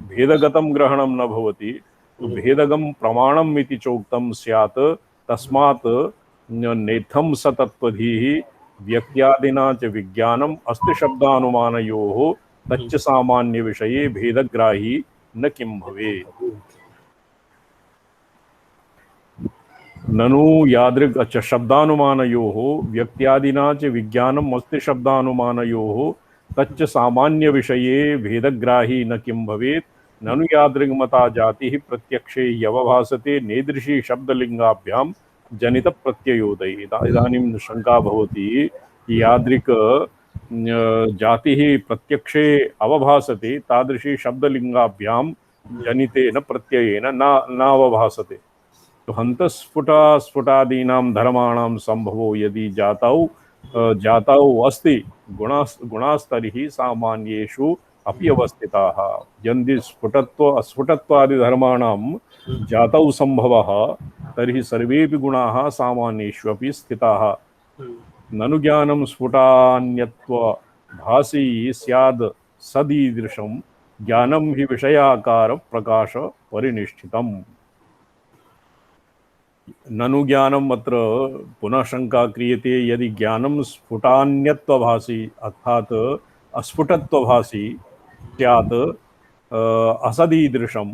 भेदगतं ग्रहणं न भवति। भेदगं प्रमाणम् इति चोक्तं स्यात्। तस्मात् नेत्थं सतत्वधीः व्यक्त्यादिना च विज्ञानम् अस्ति शब्दानुमानयोः तच्च सामान्य विषये भेदग्राही न किं भवेत्। ननु यादृक् अच्छा शब्दानुमानयोः व्यक्त्यादिना च विज्ञानम् अस्ति शब्दानुमानयोः तच्च सामान्य विषये भेदग्राही न किं भवेत्। ननु यादृग्मता जातिः प्रत्यक्षे यवभासते नेदृशी शब्दलिंगाभ्यां जनित प्रत्ययोदये। इदानीं शंका भवति यादृक् जातिः प्रत्यक्षे अवभासते तादृशी शब्दलिंगाभ्यां जनितेन प्रत्ययेन न अवभासते। तो हन्तस्फुटादीनां धर्माणां संभवो यदि जातौ अस्ति गुणास्तर्हि सामान्येषु अपि अवस्थिताः। यदि स्फुटत्वादि धर्माणां जातौ संभवः तर्हि सर्वेपि गुणाः सामान्येषु अपि स्थिताः। ननु ज्ञानं स्फुटान्यत्व भासी स्याद् सदीदृशं ज्ञानं हि विषयाकार प्रकाश परिनिष्ठितम्। ननु ज्ञानम् अत्र पुनः शंका क्रियते। यदि ज्ञानं स्फुटान्यत्वभासी अर्थात अस्फुटत्वभासी स्यात् असदीदृशं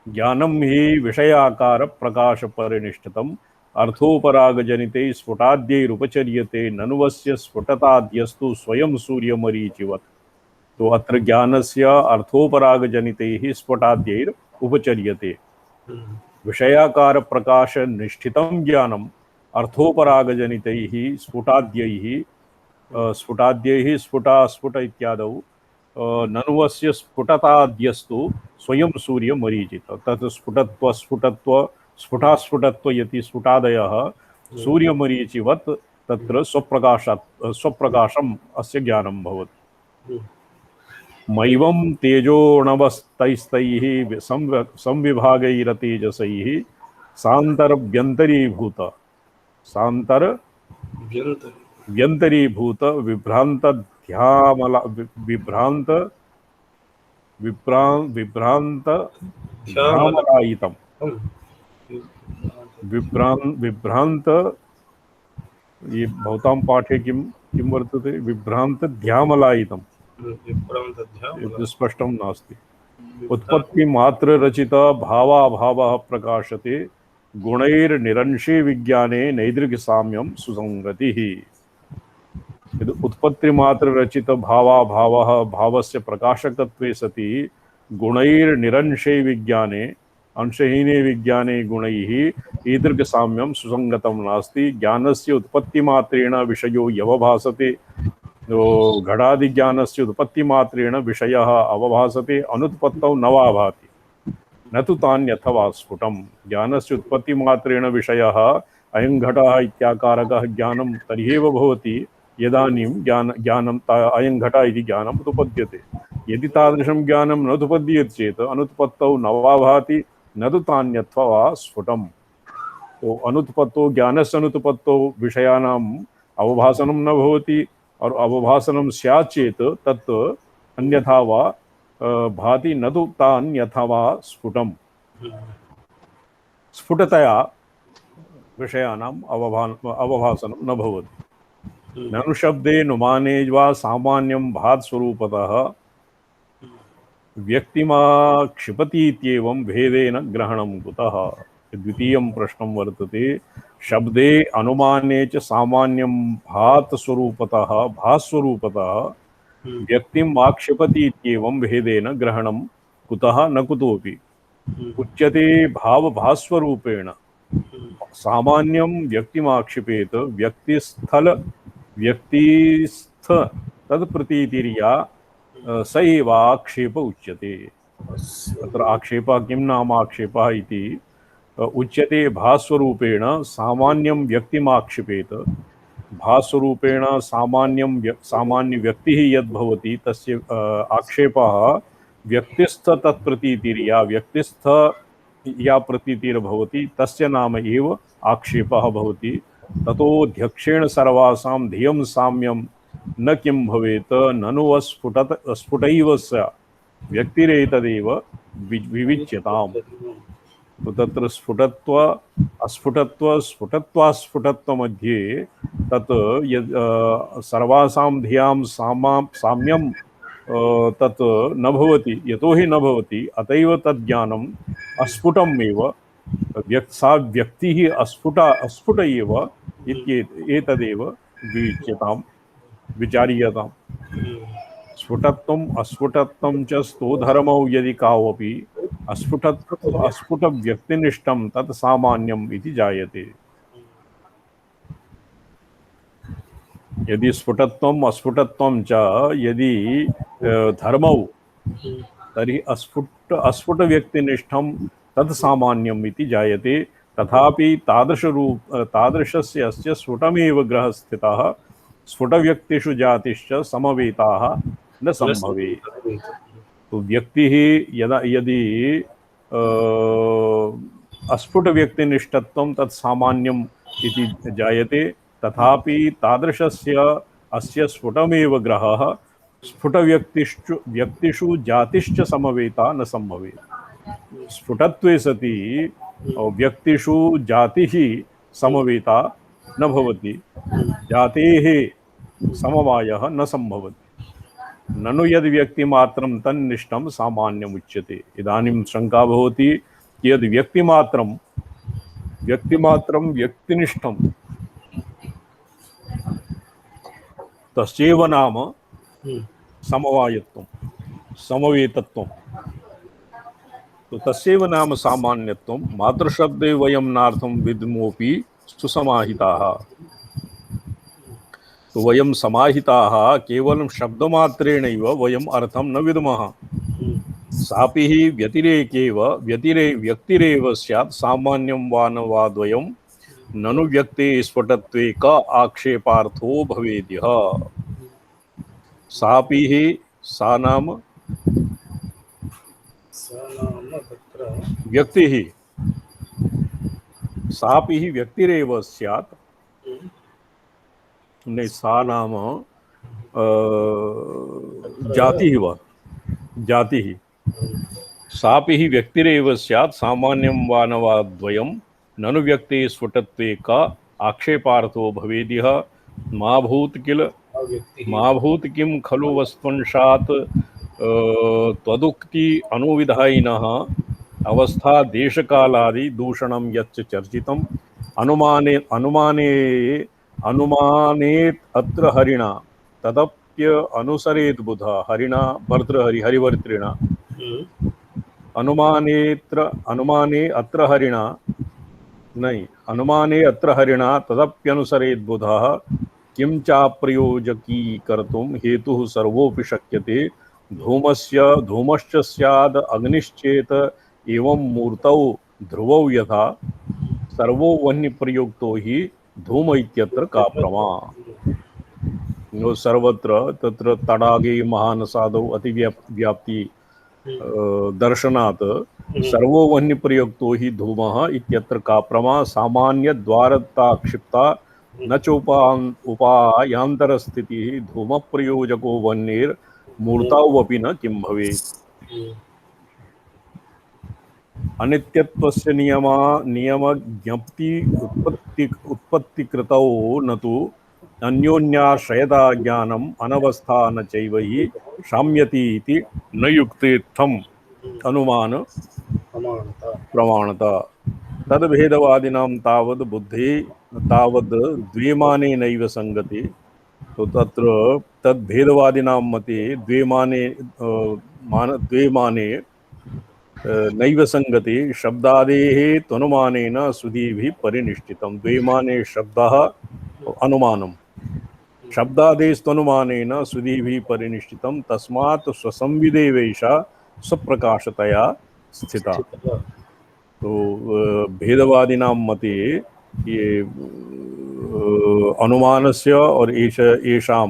ज्ञानं हि विषयाकार प्रकाश परिनिष्ठितम् अर्थोपरागजनिते स्फुटाद्यैरुपचर्यते ननुवस्य स्फुटताद्यस्तु स्वयं सूर्यमरीचिवत्। तो अत्र ज्ञानस्य अर्थोपरागजनितैः स्फुटाद्यैर उपचर्यते। विषयाकार प्रकाश निष्ठितं ज्ञानम् अर्थोपरागजनितैः स्फुटाद्यैः स्फुट इत्यादौ ननुवस्य स्फुटताद्यस्तु स्वयं सूर्यमरीचित। तत् स्फुटास्फुटत्व यति स्फुटादयः सूर्यमरीचिवत् तत्र स्वप्रकाशम् अस्य ज्ञानं भवति। मैवं तेजोणवस्तैस्तैः संविभागैरतेजसैः सान्तर्व्यन्तरीभूत विभ्रान्तध्यामलायितं ये भवतां पाठे किं किं वर्तते विभ्रान्तध्यामलायितं विभ्रान्तध्यामला यद् स्पष्टं नास्ति उत्पत्तिमात्ररचित भावाभावः प्रकाशते गुणैर्निरंशे विज्ञाने नैदृग्यसाम्यं सुसंगतिः यद् उत्पत्तिमात्ररचित भावाभावः भावस्य प्रकाशकत्वे सति गुणैर्निरंशे विज्ञाने अंशहीने विज्ञाने गुणैः ईदृग्यसाम्यं सुसंगतं नास्ति ज्ञानस्य उत्पत्तिमात्रेण विषयो यवभासते घटादिज्ञानस्य उत्पत्तिमात्रेण विषयः अवभासते अनुत्पत्तौ न वा भाति न तु तान्यथवा स्फुटं ज्ञानस्य उत्पत्तिमात्रेण विषयः अयं घटः इत्याकारकः ज्ञानं तर्ह्येव भवति यदानीं ज्ञानं अयं घटः इति ज्ञानम् उत्पद्यते यदि तादृशं ज्ञानं न उत्पद्यते चेत् अनुत्पत्तौ न वा भाति न तु तान्यथवा स्फुटं तो अनुत्पत्तौ ज्ञानस्य अनुत्पत्तौ विषयाणाम् अवभासनं न भवति और अवभासनं स्यात् चेत् तत् अन्यथा वा भाति न तु तान्यथा वा स्फुटं स्फुटतया विषयाणाम् अवभासनं न भवति ननु शब्दे नुमाने वा सामान्यं भात्स्वरूपतः व्यक्तिमा क्षिपति इत्येवं भेदेन ग्रहणं कुतः द्वितीयं प्रश्नं वर्तते शब्दे अनुमाने च सामान्यं भात्स्वरूपतः व्यक्तिम् आक्षिपति इत्येवं भेदेन ग्रहणं कुतः न कुतोऽपि उच्यते भावभास्वरूपेण सामान्यं व्यक्तिमाक्षिपेत व्यक्तिस्थ तत्प्रतीतिर्या स एव आक्षेप उच्यते अत्र आक्षेपः किं नाम आक्षेपः इति उच्यते भास्वरूपेण सामान्यं व्यक्तिमाक्षिपेत भास्वरूपेण सामान्य व्यक्तिः यद् भवति तस्य आक्षेपः व्यक्तिस्थ तत्प्रतीतिर्या व्यक्तिस्थ या प्रतीतिर्भवति तस्य नाम एव आक्षेपः भवति ततोऽध्यक्षेण सर्वासां धियं साम्यं न किं भवेत् ननु अस्फुटैव स व्यक्तिरेतदेव विविच्यताम् तो तत्र स्फुटत्व स्फुटत्व मध्ये तत् यद् सर्वासां धियां साम्यं तत् न भवति यतोहि न भवति अतएव तज्ज्ञानम् अस्फुटम् एव सा व्यक्तिः अस्फुट एव एतदेव विविच्यताम् विचार्यताम् स्फुटत्वम् अस्फुटत्वं च स्तो धर्मौ यदि कावपि अस्फुट व्यक्तिनिष्ठं तत् सामान्यम् इति जायते यदि स्फुटत्वम् अस्फुटत्वं च यदि धर्मौ तर्हि अस्फुट व्यक्तिनिष्ठं तत् सामान्यम् इति जायते तथापि तादृशस्य अस्य स्फुटमेव ग्रहः स्थितः स्फुटव्यक्तिषु जातिश्च समवेताः न संभवेत् तो व्यक्तिः यदि अस्फुट व्यक्तिनिष्ठत्वं तत् सामान्यम् इति जायते तथापि तादृशस्य अस्य स्फुटमेव ग्रहः व्यक्तिषु जातिश्च समवेता न संभवेत् स्फुटत्वे सति व्यक्तिषु जातिः समवेता न भवति जातेः समवायः न संभवति ननु यद् व्यक्तिमात्रं तन्निष्ठं सामान्यम् उच्यते इदानीं शंका भवति यद् व्यक्तिमात्रं व्यक्तिनिष्ठं तस्यैव नाम समवायत्वं समवेतत्वं तो तस्यैव नाम सामान्यत्वं मातृशब्दे वयं नार्थं विद्मोऽपि सुसमाहिताः तो वयं समाहिताः केवलं शब्दमात्रेणैव वयम् अर्थं न विद्मः सापि हि व्यक्तिरेव स्यात् सामान्यं वा न वा द्वयं ननु व्यक्ते स्फुटत्वे क आक्षेपार्थो भवेद्यः सापि हि सा नाम व्यक्तिः सापि हि व्यक्तिरेव स्यात् नहीं सा नाम जातिः वा जातिः सापि हि व्यक्तिरेव स्यात् सामान्यं वा न वा द्वयं ननु व्यक्ते स्फुटत्वे का आक्षेपार्थो भवेदिह मा भूत किल अव्यक्तिः मा भूत किम खलु वस्त्वंशात् त्वदुक्ति अनुविधायिनः अवस्था देशकालादि दूषणं यच्च चर्चितम् अनुमाने अनुमाने अनुमानेत अत्र हरिणा तदप्य अनुसरेत बुधा हरिणा भर्तृहरि हरिवर्त्रिणा अनुमानेत्र अनुमाने अत्र हरिणा नहीं अनुमाने अत्र हरिणा तदप्यनुसरेत बुधः किं चाप्रयोजकी कर्तुं हेतुः सर्वोऽपि शक्यते धूमश्च स्याद् अग्निश्चेत एवं मूर्तौ ध्रुवौ यथा सर्वो वह्निप्रयुक्तो हि धूम इत्यत्र का प्रमा सर्वत्र तत्र तडागे महानसादौ अतिव्याप्ति दर्शनात् सर्वो वह्निप्रयुक्तो हि धूमः इत्यत्र का प्रमा सामान्यद्वारता क्षिप्ता न चोपायांतरस्थितिः धूमप्रयोजको वह्निर्मूर्तावपि न किं भवेत् अनित्यत्वस्य नियमज्ञप्ति उत्पत्तिकृतौ न तु अन्योन्याश्रयता ज्ञानम् अनवस्था न चैव हि शाम्यति इति न युक्तेत्थम् अनुमान प्रमाणता तद्भेदवादिनां तावद् बुद्धि तावद् द्विमाने नैव संगति तो तत्र तद्भेदवादिनां मते द्विमाने नैव संगति शब्दादेः त्वनुमानेन सुधीभिः परिनिष्ठितं द्विमाने शब्दः अनुमानम् शब्दादेस्तनुमानेन सुधीभिः परिनिष्ठितं तस्मात् स्वसंविदेवैषा स्वप्रकाशतया स्थिता। तो भेदवादिनां मते ये अनुमानस्य और येषां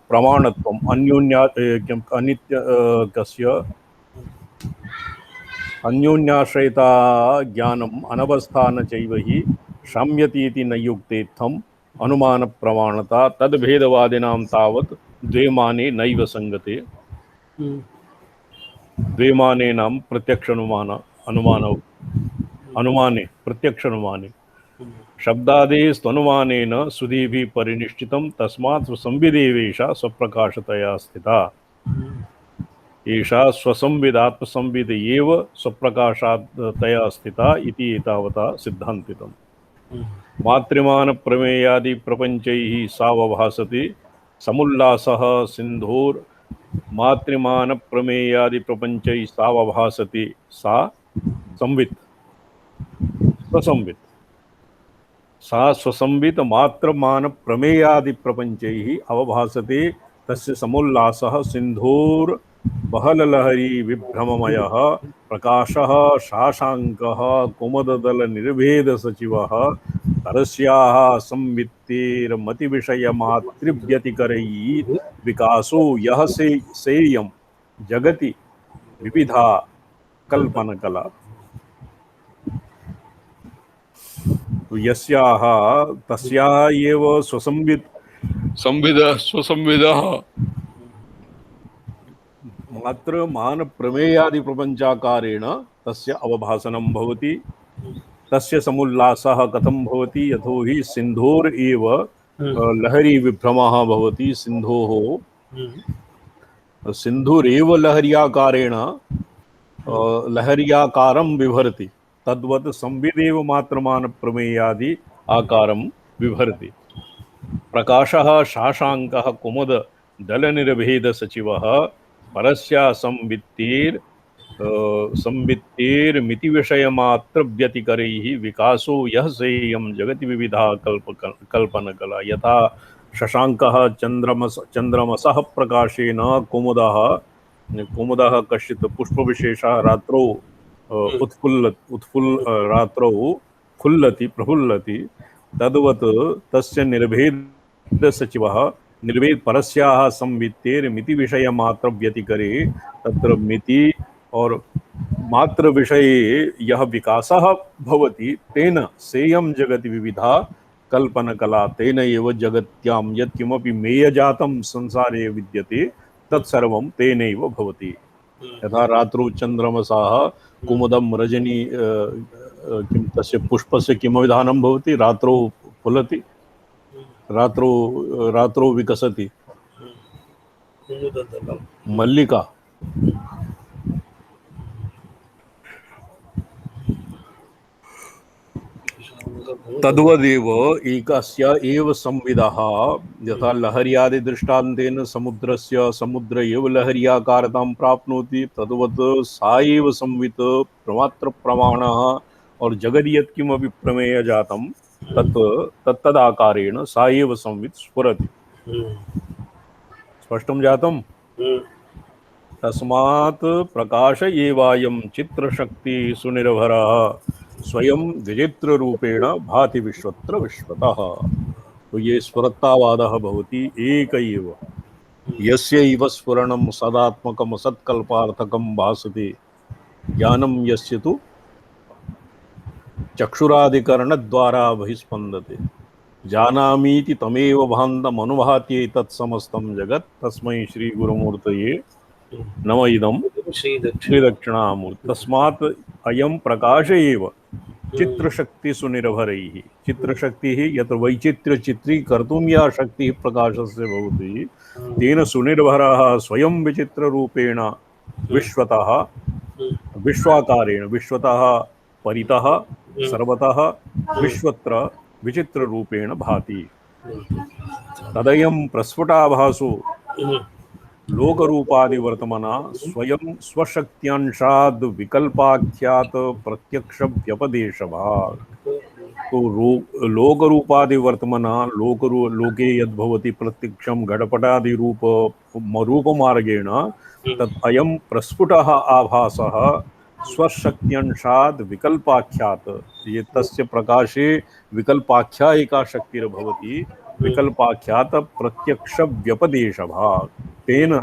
प्रमाणत्वम् अन्योन्याश्रयता ज्ञानम् अनवस्थान चैव हि शाम्यति इति न युक्तेत्थम् अनुमान प्रमाणता तद्भेदवादिनां तावत् द्विमाने नैव संगते द्विमाने नाम प्रत्यक्ष अनुमाने प्रत्यक्ष अनुमाने शब्दादेस्तनुमानेन सुधीभिः परिनिष्ठितं तस्मात् स्वसंविदेवेशा स्वप्रकाशतया स्थिता एषा स्वसंविदात्मसंविद एव स्वप्रकाशतया स्थिता इति एतावता सिद्धान्तितम् मातृमान प्रमेयादि प्रपंचैः सावभासते समुल्लासः सिन्धोर् मातृमान प्रमेयादि प्रपंचैः सावभासते सा संवित् स्वसंवित् सा स्वसंवित मात्रमान प्रमेयादि प्रपंचैः अवभासते तस्य समुल्लासः सिन्धोर् बहललहरी विभ्रममयः प्रकाशः शाशाङ्कः कुमुददल निर्भेद सचिवः तरस्याः संवित्तेर्मतिविषयमातृव्यतिकरैः विकासो यः सेयं जगति विविधा कल्पनकला तो यस्याः तस्याः एव स्वसंविदः मात्र मान प्रमेयादि प्रपंचाकारेण तस्य अवभासनं भवति तस्य समुल्लासः कथं भवति यतो हि सिन्धोर् एव लहरी विभ्रमः भवति सिन्धुरेव लहर्याकारेण लहर्याकारं बिभर्ति तद्वत् संविदेव मात्रमान प्रमेयादि आकारं बिभर्ति प्रकाशः शाशाङ्कः कुमुद दलनिर्भेद सचिवः परस्या संवित्तेर्मिति विषयमात्र व्यतिकरैः विकासो यः सेयं जगति विविधा कल्पनकला यथा शशाङ्कः चन्द्रमसः प्रकाशेन कुमुदः कश्चित् पुष्पविशेषः रात्रौ रात्रौ खुल्लति प्रफुल्लति तद्वत् तस्य निर्भेद सचिवः निर्वेद परस्याः संवित्तेर्मिति विषय मात्र व्यतिकरे तत्र मिति और मात्र विषये यह विकासः भवति तेन सेयं जगति विविधा कल्पनकला तेन एव जगत्यां यत्किमपि मेयजातं संसारे विद्यते तत्सर्वं तेनैव भवति यथा रात्रौ चन्द्रमसाः कुमुदं किं तस्य पुष्पस्य किं विधानं भवति? रात्रौ फुलति, रात्रौ विकसति। मल्लिका। तद्वदेव एकस्य एव संविदः यथा लहर्यादि दृष्टान्तेन समुद्र एव लहर्याकारतां प्राप्नोति, तद्वत् सा एव संवित् प्रमात्र प्रमाणः और जगद्यत् किमपि प्रमेय जातं तत्तदाकारेण सा एव संवित् स्फुरति। स्पष्टं जातम्? तस्मात् प्रकाश एवायं चित्रशक्ति सुनिर्भरः स्वयं विचित्र रूपेण भाति विश्वत्र विश्वतः। तो ये स्फुरत्तावादः भवति एक एव यस्यैव स्फुरणं सदात्मकं सत्कल्पार्थकं भासते ज्ञानं यस्य तु चक्षुरादिकरणद्वारा बहिस्पन्दते जानामीति तमेव भान्तम् अनुभाति तत्समस्तं जगत् तस्मै श्री गुरुमूर्तये नमः इदं श्री दक्षिणामूर्ति। तस्मात् अयं प्रकाश एव चित्रशक्ति सुनिर्भरैः। चित्रशक्तिः यत्र वैचित्र्य चित्रीकर्तुं या शक्तिः प्रकाशस्य भवति तेन सुनिर्भरः स्वयं विचित्ररूपेण विश्वतः विश्वाकारेण विश्वतः परितः सर्वतः विश्वत्र विचित्ररूपेण भाति। तदयं प्रस्फुटाभासो लोकरूपादिवर्तमना स्वयं स्वशक्त्यांशाद् विकल्पाख्यात प्रत्यक्ष व्यपदेशभाग। तो लोकरूपादिवर्तमना लोके यद्भवति प्रत्यक्षं घटपटादि रूपमार्गेण तत् अयं प्रस्फुटः आभासः स्वशक्त्यंशाद् विकल्पाख्यात। ये तस्य प्रकाशे विकल्पाख्या एका शक्तिर्भवति विकल्पाख्यात प्रत्यक्ष व्यपदेशभाग। तेन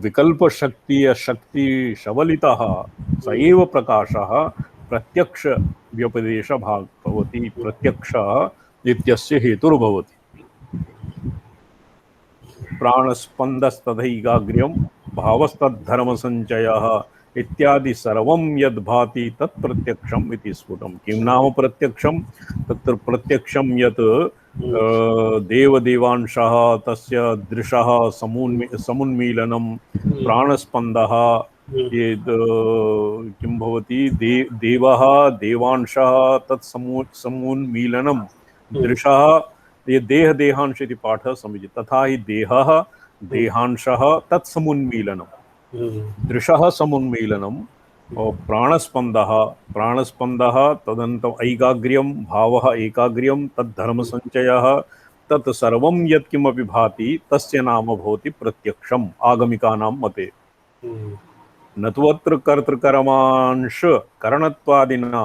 विकल्पशक्ति सबलितः स एव प्रकाशः प्रत्यक्ष व्यपदेशभाग भवति। प्रत्यक्ष इत्यस्य हेतुर्भवति। प्राणस्पन्दस्तथैकाग्र्यं भावस्तद्धर्मसञ्चयः इत्यादि सर्वं यद् भाति तत् प्रत्यक्षम् इति स्फुटम्। किं नाम प्रत्यक्षं? तत्र प्रत्यक्षं यत् देवदेवांशः तस्य दृशः समुन्मीलनं प्राणस्पन्दः ये किं भवति देवः देवांशः तत् समुन्मीलनं दृशः ये देहांश इति पाठः समीचीनः। तथा हि देहः देहांशः तत् समुन्मीलनं दृशः समुन्मीलनं प्राणस्पन्दः तदन्तं ऐकाग्र्यं भावः एकाग्र्यं तद्धर्मसञ्चयः तत् सर्वं यत्किमपि भाति तस्य नाम भवति प्रत्यक्षम् आगमिकानां मते। न तु अत्र कर्तृकर्मांश करणत्वादिना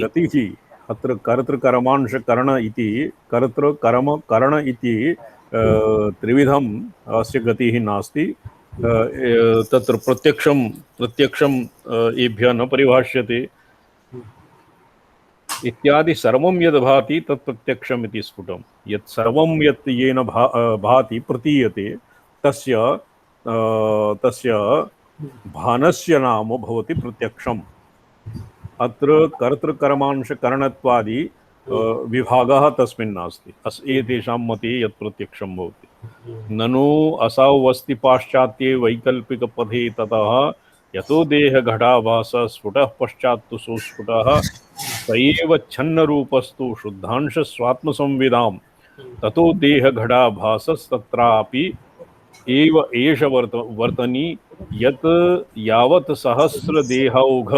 गतिः। अत्र कर्तृकर्मांश करण इति कर्तृकर्म करण इति त्रिविधम् अस्य गतिः नास्ति। तत्र प्रत्यक्षं एभ्यः न परिभाष्यते। इत्यादि सर्वं यद् भाति तत् प्रत्यक्षम् इति स्फुटम्। यत् सर्वं यत् येन भाति प्रतीयते तस्य भानस्य नाम भवति प्रत्यक्षम्। अत्र कर्तृकर्मांशकरणत्वादि विभागः तस्मिन् नास्ति। एतेषां मते यत् प्रत्यक्षं भवति। ननु असौ अस्ति पाश्चात्ये वैकल्पिकपथे ततः यतो देहघटाभासः स्फुटः पश्चात्तु सोऽस्फुटः स एव छन्नरूपस्तु शुद्धांशस्वात्मसंविदां ततो देहघटाभासस्तत्रापि एव एष वर्तनी यत् यावत् सहस्रदेहौघ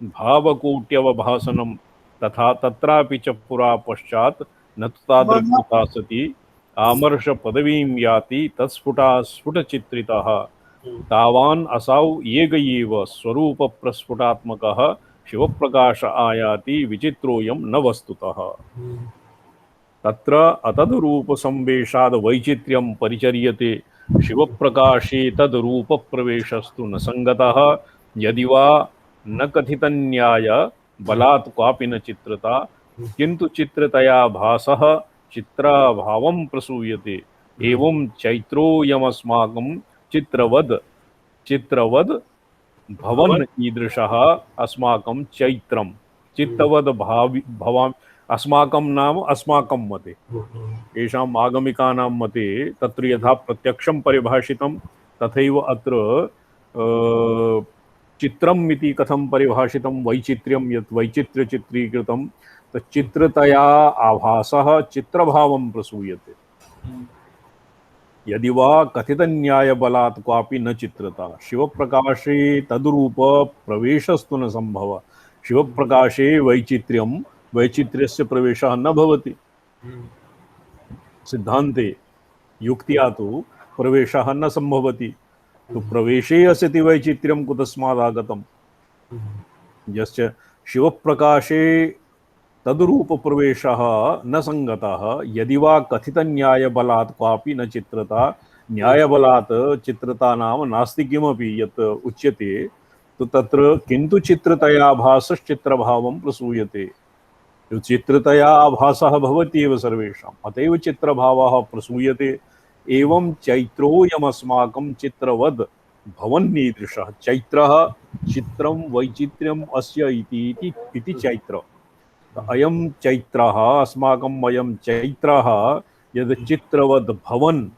भावकोट्यवभासनं तथा तत्रापि च पुरा पश्चात् न तादृशता सति आमर्ष पदवीं याति तत्स्फुटा स्फुटचित्रितः तावान् असौ एक एव स्वरूप प्रस्फुटात्मकः शिवप्रकाश आयाति विचित्रोऽयं न वस्तुतः। तत्र अतद्रूप संवेशाद वैचित्र्यं परिचर्यते शिवप्रकाशे तद्रूप प्रवेशस्तु न संगतः यदि वा न कथितन्याय बलात् क्वापि न चित्रता किन्तु चित्रतया भासः चित्राभावं प्रसूयते। एवं चैत्रोऽयमस्माकं चित्रवद् भवन ईदृशः अस्माकं चैत्रम् चित्तवद भावि भवामि अस्माकं नाम अस्माकं मते येषाम् आगमिकानां मते तत्र यथा प्रत्यक्षं परिभाषितं तथैव अत्र चित्रम् इति कथं परिभाषितं वैचित्र्यं यत् वैचित्र्यचित्रीकृतं तच्चित्रतया आभासः चित्रभावं प्रसूयते यदि वा कथितन्यायबलात् क्वापि न चित्रता शिवप्रकाशे तद्रूप प्रवेशस्तु न संभव शिवप्रकाशे वैचित्र्यस्य प्रवेशः न भवति सिद्धान्ते युक्त्या तु प्रवेशः न संभवति तो प्रवेशे असति वैचित्र्यं कुतस्मादागतम् यस्य शिवप्रकाशे तद्रूप प्रवेशः न संगतः यदि वा कथितन्यायबलात् क्वापि न चित्रता न्यायबलात् चित्रता नाम नास्ति किमपि यत् उच्यते तो तत्र किन्तु चित्रतया भासश्चित्रभावं प्रसूयते चित्रतया आभासः भवति एव सर्वेषाम् अतएव चित्रभावः प्रसूयते एवं चैत्रोऽयमस्माकं चित्रवद् भवन्नीदृशः चैत्रः चित्रं वैचित्र्यम् अस्य इति चैत्र अयं चैत्रः अस्माकम् अयं चैत्रः यद् चित्रवद् भवन्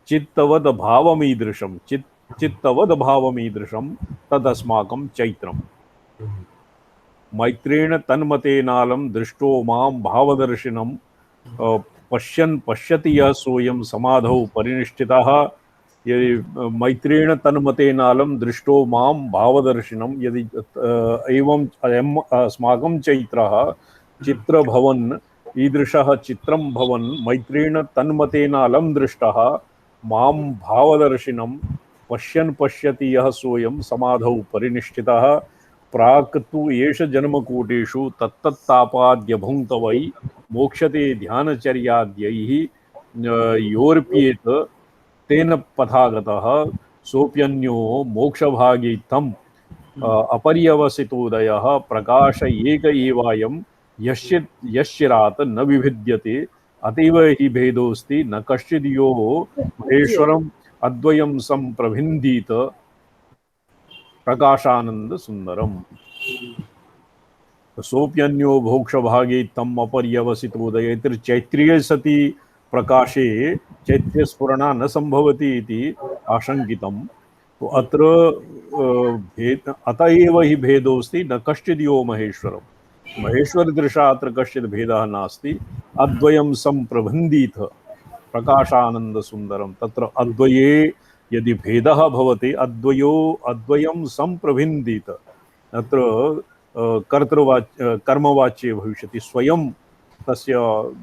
चित्तवद् भावमीदृशं चित्तवद् भावमीदृशं तदस्माकं चैत्रम् मैत्रेण तन्मतेनालं दृष्टो मां भावदर्शिनं पश्यति यः सोऽयं समाधौ परिनिष्ठितः यदि मैत्रेण तन्मतेनालं दृष्टो मां भावदर्शिनं यदि एवं अयम् अस्माकं चैत्रः चित्रभवन् ईदृशः चित्रं भवन् मैत्रेण तन्मतेनालं दृष्टः मां भावदर्शिनं पश्यति यः सोऽयं समाधौ परिनिष्ठितः प्राक् तु एष जन्मकोटिषु तत्तत्तापाद्यभुङ्क्त वै मोक्षते ध्यानचर्याद्यैः योऽर्प्येत तेन पथागतः सोऽप्यन्यो मोक्षभागे तम् अपर्यवसितोदयः प्रकाश एक एवायं यश्चिरात् न विभिद्यते अतीव हि भेदोऽस्ति न कश्चिद् यो महेश्वरम् अद्वयं सम्प्रभिन्दीत प्रकाशानंद सुंदरम सोप्यन्यो मोक्षभागे तम अपर्यवसितोदय चैत्रीय सति प्रकाशे चैत्यस्फुरणा न संभवति इति आशंकितम् तो अत्र अतएव हि भेदोऽस्ति न कश्चिद् यो महेश्वरम् महेश्वरदृशा अत्र कश्चित् भेदः नास्ति अद्वयं सम्प्रबन्धीत प्रकाशानंद सुंदरम तत्र अद्वये यदि भेदः भवति अद्वयं सम्प्रभिन्दित अत्र कर्मवाच्ये भविष्यति स्वयं तस्य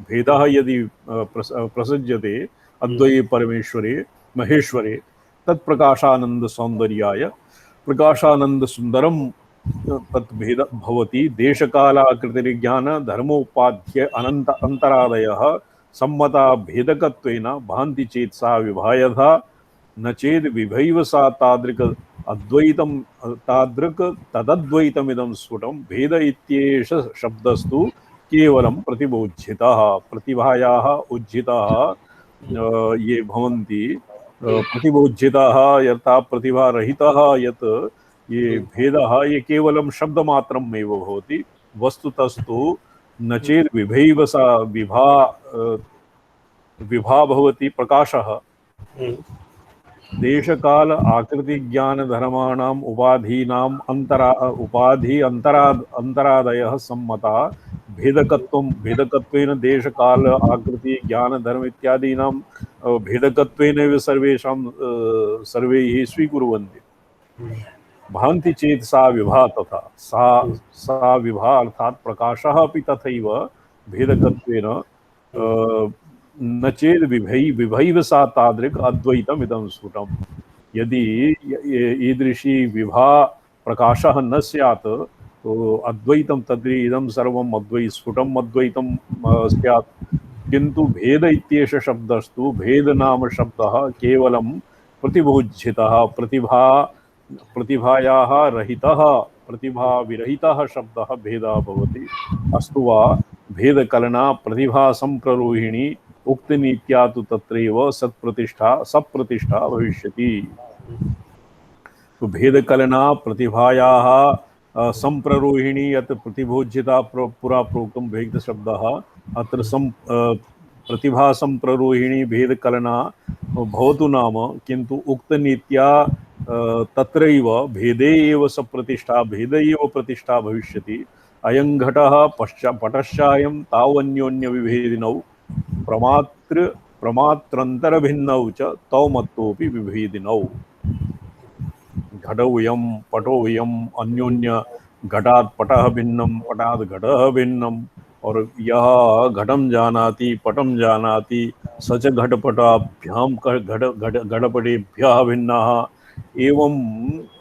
भेदः यदि प्रसज्यते अद्वये परमेश्वरे महेश्वरे तत्प्रकाशानंद सौंदर्याय प्रकाशानंद सुंदरम तत् भेद भवति देशकालाकृतिर्ज्ञान धर्मोपाध्य अनंत अंतरादयः सम्मता भेदकत्वेन भान्ति चेत् सा विभायथा न चेद विभैव सा तादृक् तदद्वैतमिदं स्फुटं भेद इत्येष शब्दस्तु केवलं प्रतिबोध्यितः प्रतिभायाः उज्झितः ये भवन्ति प्रतिबोध्यितः यथा प्रतिभारहितः यत् ये भेदः ये केवलं शब्दमात्रम् एव भवति वस्तुतस्तु न चेत् विभैव सा विभा भवति प्रकाशः देशकाल आकृति ज्ञान धर्माणाम उपाधीनाम उपाधि अंतरादयः सम्मता भेदकत्वेन देशकाल आकृति ज्ञान धर्म इत्यादीनां भेदकत्वेन सर्वैः स्वीकुर्वन्ति भान्ति चेत् सा विभा तथा सा विभा अर्थात प्रकाशः अपि तथैव भेदकत्वेन न चेद विभैव सा तादृक् अद्वैतम् इदं स्फुटम् यदि ईदृशी विभा प्रकाशः न स्यात् तो अद्वैतं तद्रि इदं सर्वम् स्फुटम् अद्वैतं स्यात् किन्तु भेद इत्येष शब्दस्तु भेद नाम शब्दः केवलं प्रतिबोध्यितः प्रतिभायाः रहितः प्रतिभा विरहितः शब्दः भेदः भवति अस्तु वा भेदकलना प्रतिभा संप्ररोहिणी उक्तिनीत्या तु तत्रैव सत्प्रतिष्ठा भविष्यति। तो भेदकलना प्रतिभायाः संप्ररोहिणी यत् प्रतिभोज्यता पुरा प्रोक्तं भेदशब्दः अत्र प्रतिभा संप्ररोहिणी भेदकलना भवतु नाम किन्तु उक्तनीत्या तत्रैव भेदे एव सप्रतिष्ठा भेद एव प्रतिष्ठा भविष्यति। अयं घटः पटश्चायं तावन्योन्य विभेदिनौ प्रमात्रान्तरभिन्नौ च तौ मत्तोऽपि विभेदिनौ। घटोऽयं पटोऽयम् अन्योन्य घटात् पटः भिन्नं पटात् घटः भिन्नम् और यह घटं जानाति पटं जानाति स च घटपटाभ्यां घटपटेभ्यः भिन्नः एवं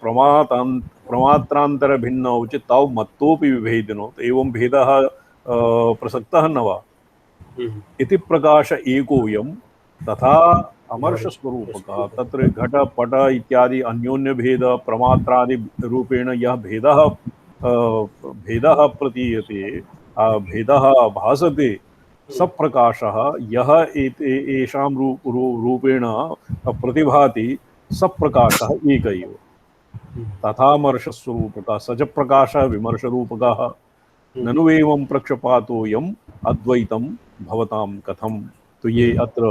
प्रमात्रांतर भिन्नौ च तौ मत्तोऽपि विभेदिनौ। तो एवं भेदः प्रसक्तः न वा इति प्रकाश एकोऽयं तथा अमर्ष स्वरूपकः। तत्र घट पट इत्यादि अन्योन्य भेद प्रमात्रादि रूपेण यह भेदः प्रतीयते भेदः भासते सप्रकाशः यह एषां रूपेण प्रतिभाति सप्रकाशः एक एव। तथामर्षस्वरूपकः स च प्रकाशः विमर्शरूपकः। ननु एवं प्रक्षपातोऽयम् अद्वैतं भवतां कथम्। तो ये अत्र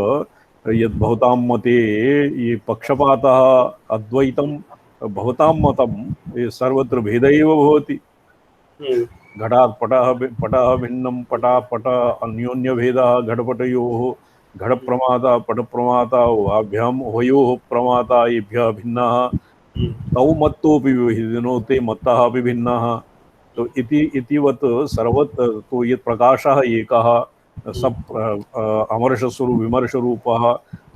यद् भवतां मते ये पक्षपातः अद्वैतं भवतां मतं ये सर्वत्र भेद एव भवति। घटात् पटः भिन्नं पट अन्योन्य भेदः घटपटयोः घटप्रमाता पटप्रमाता उभाभ्यां उभयोः प्रमाता येभ्यः भिन्नः तौ मत्तोऽपि विभेदिनो ते मत्तः अपि भिन्नः। तो इतिवत् सर्वत्र तो यत् प्रकाशः एकः अमर्षस्वरूप विमर्शरूपः।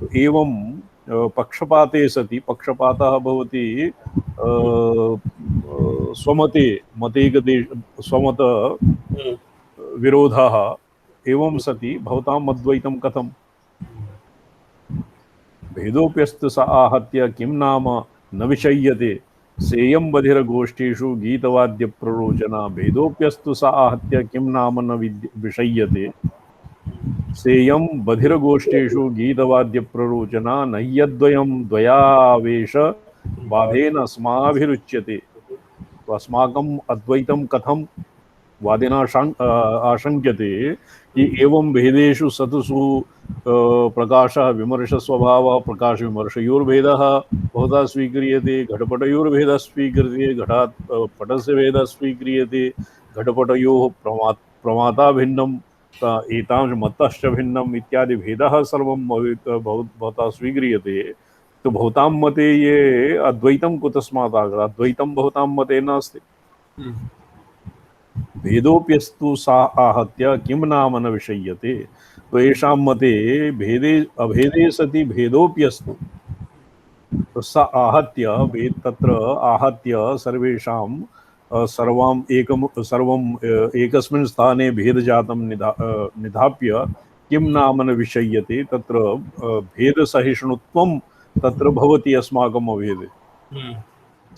तो एवं पक्षपाते सति पक्षपातः भवति स्वमते स्वमत विरोधः। एवं सति भवताम् अद्वैतं कथम्। भेदोऽप्यस्तु स आहत्य किं नाम न विषय्यते सेयं बधिरगोष्ठीषु गीतवाद्य प्ररोचना। भेदोऽप्यस्तु स आहत्य किं नाम न विषय्यते सेयं बधिरगोष्ठीषु गीतवाद्य प्ररोचना। नह्यद्वयं द्वयावेश बाधेन अस्माभिरुच्यते। तो अस्माकम् अद्वैतं कथं वादिना आशंक्यते कि एवं भेदेषु सतसु प्रकाशः विमर्शस्वभावः प्रकाश विमर्शयोर्भेदः बहुधा स्वीक्रियते। घटपटयोर्भेदः स्वीक्रियते घटात् पटस्य भेदः स्वीक्रियते। घटपटयोः प्रमाता भिन्नं एतांश मत्तश्च भिन्नम् इत्यादि भेदः सर्वं भवता स्वीक्रियते। तो भवतां मते ये अद्वैतं कुतस्मात् आगतः। अद्वैतं भवतां मते नास्ति। भेदोऽप्यस्तु सा आहत्य किं नाम न विषय्यते। तो येषां मते भेदे अभेदे सति भेदोऽप्यस्तु तो स आहत्य तत्र आहत्य सर्वेषां सर्वं एकस्मिन् स्थाने भेदजातं निधाप्य किं नाम न विषय्यते। तत्र भेदसहिष्णुत्वं तत्र भवति अस्माकम् अभेदे।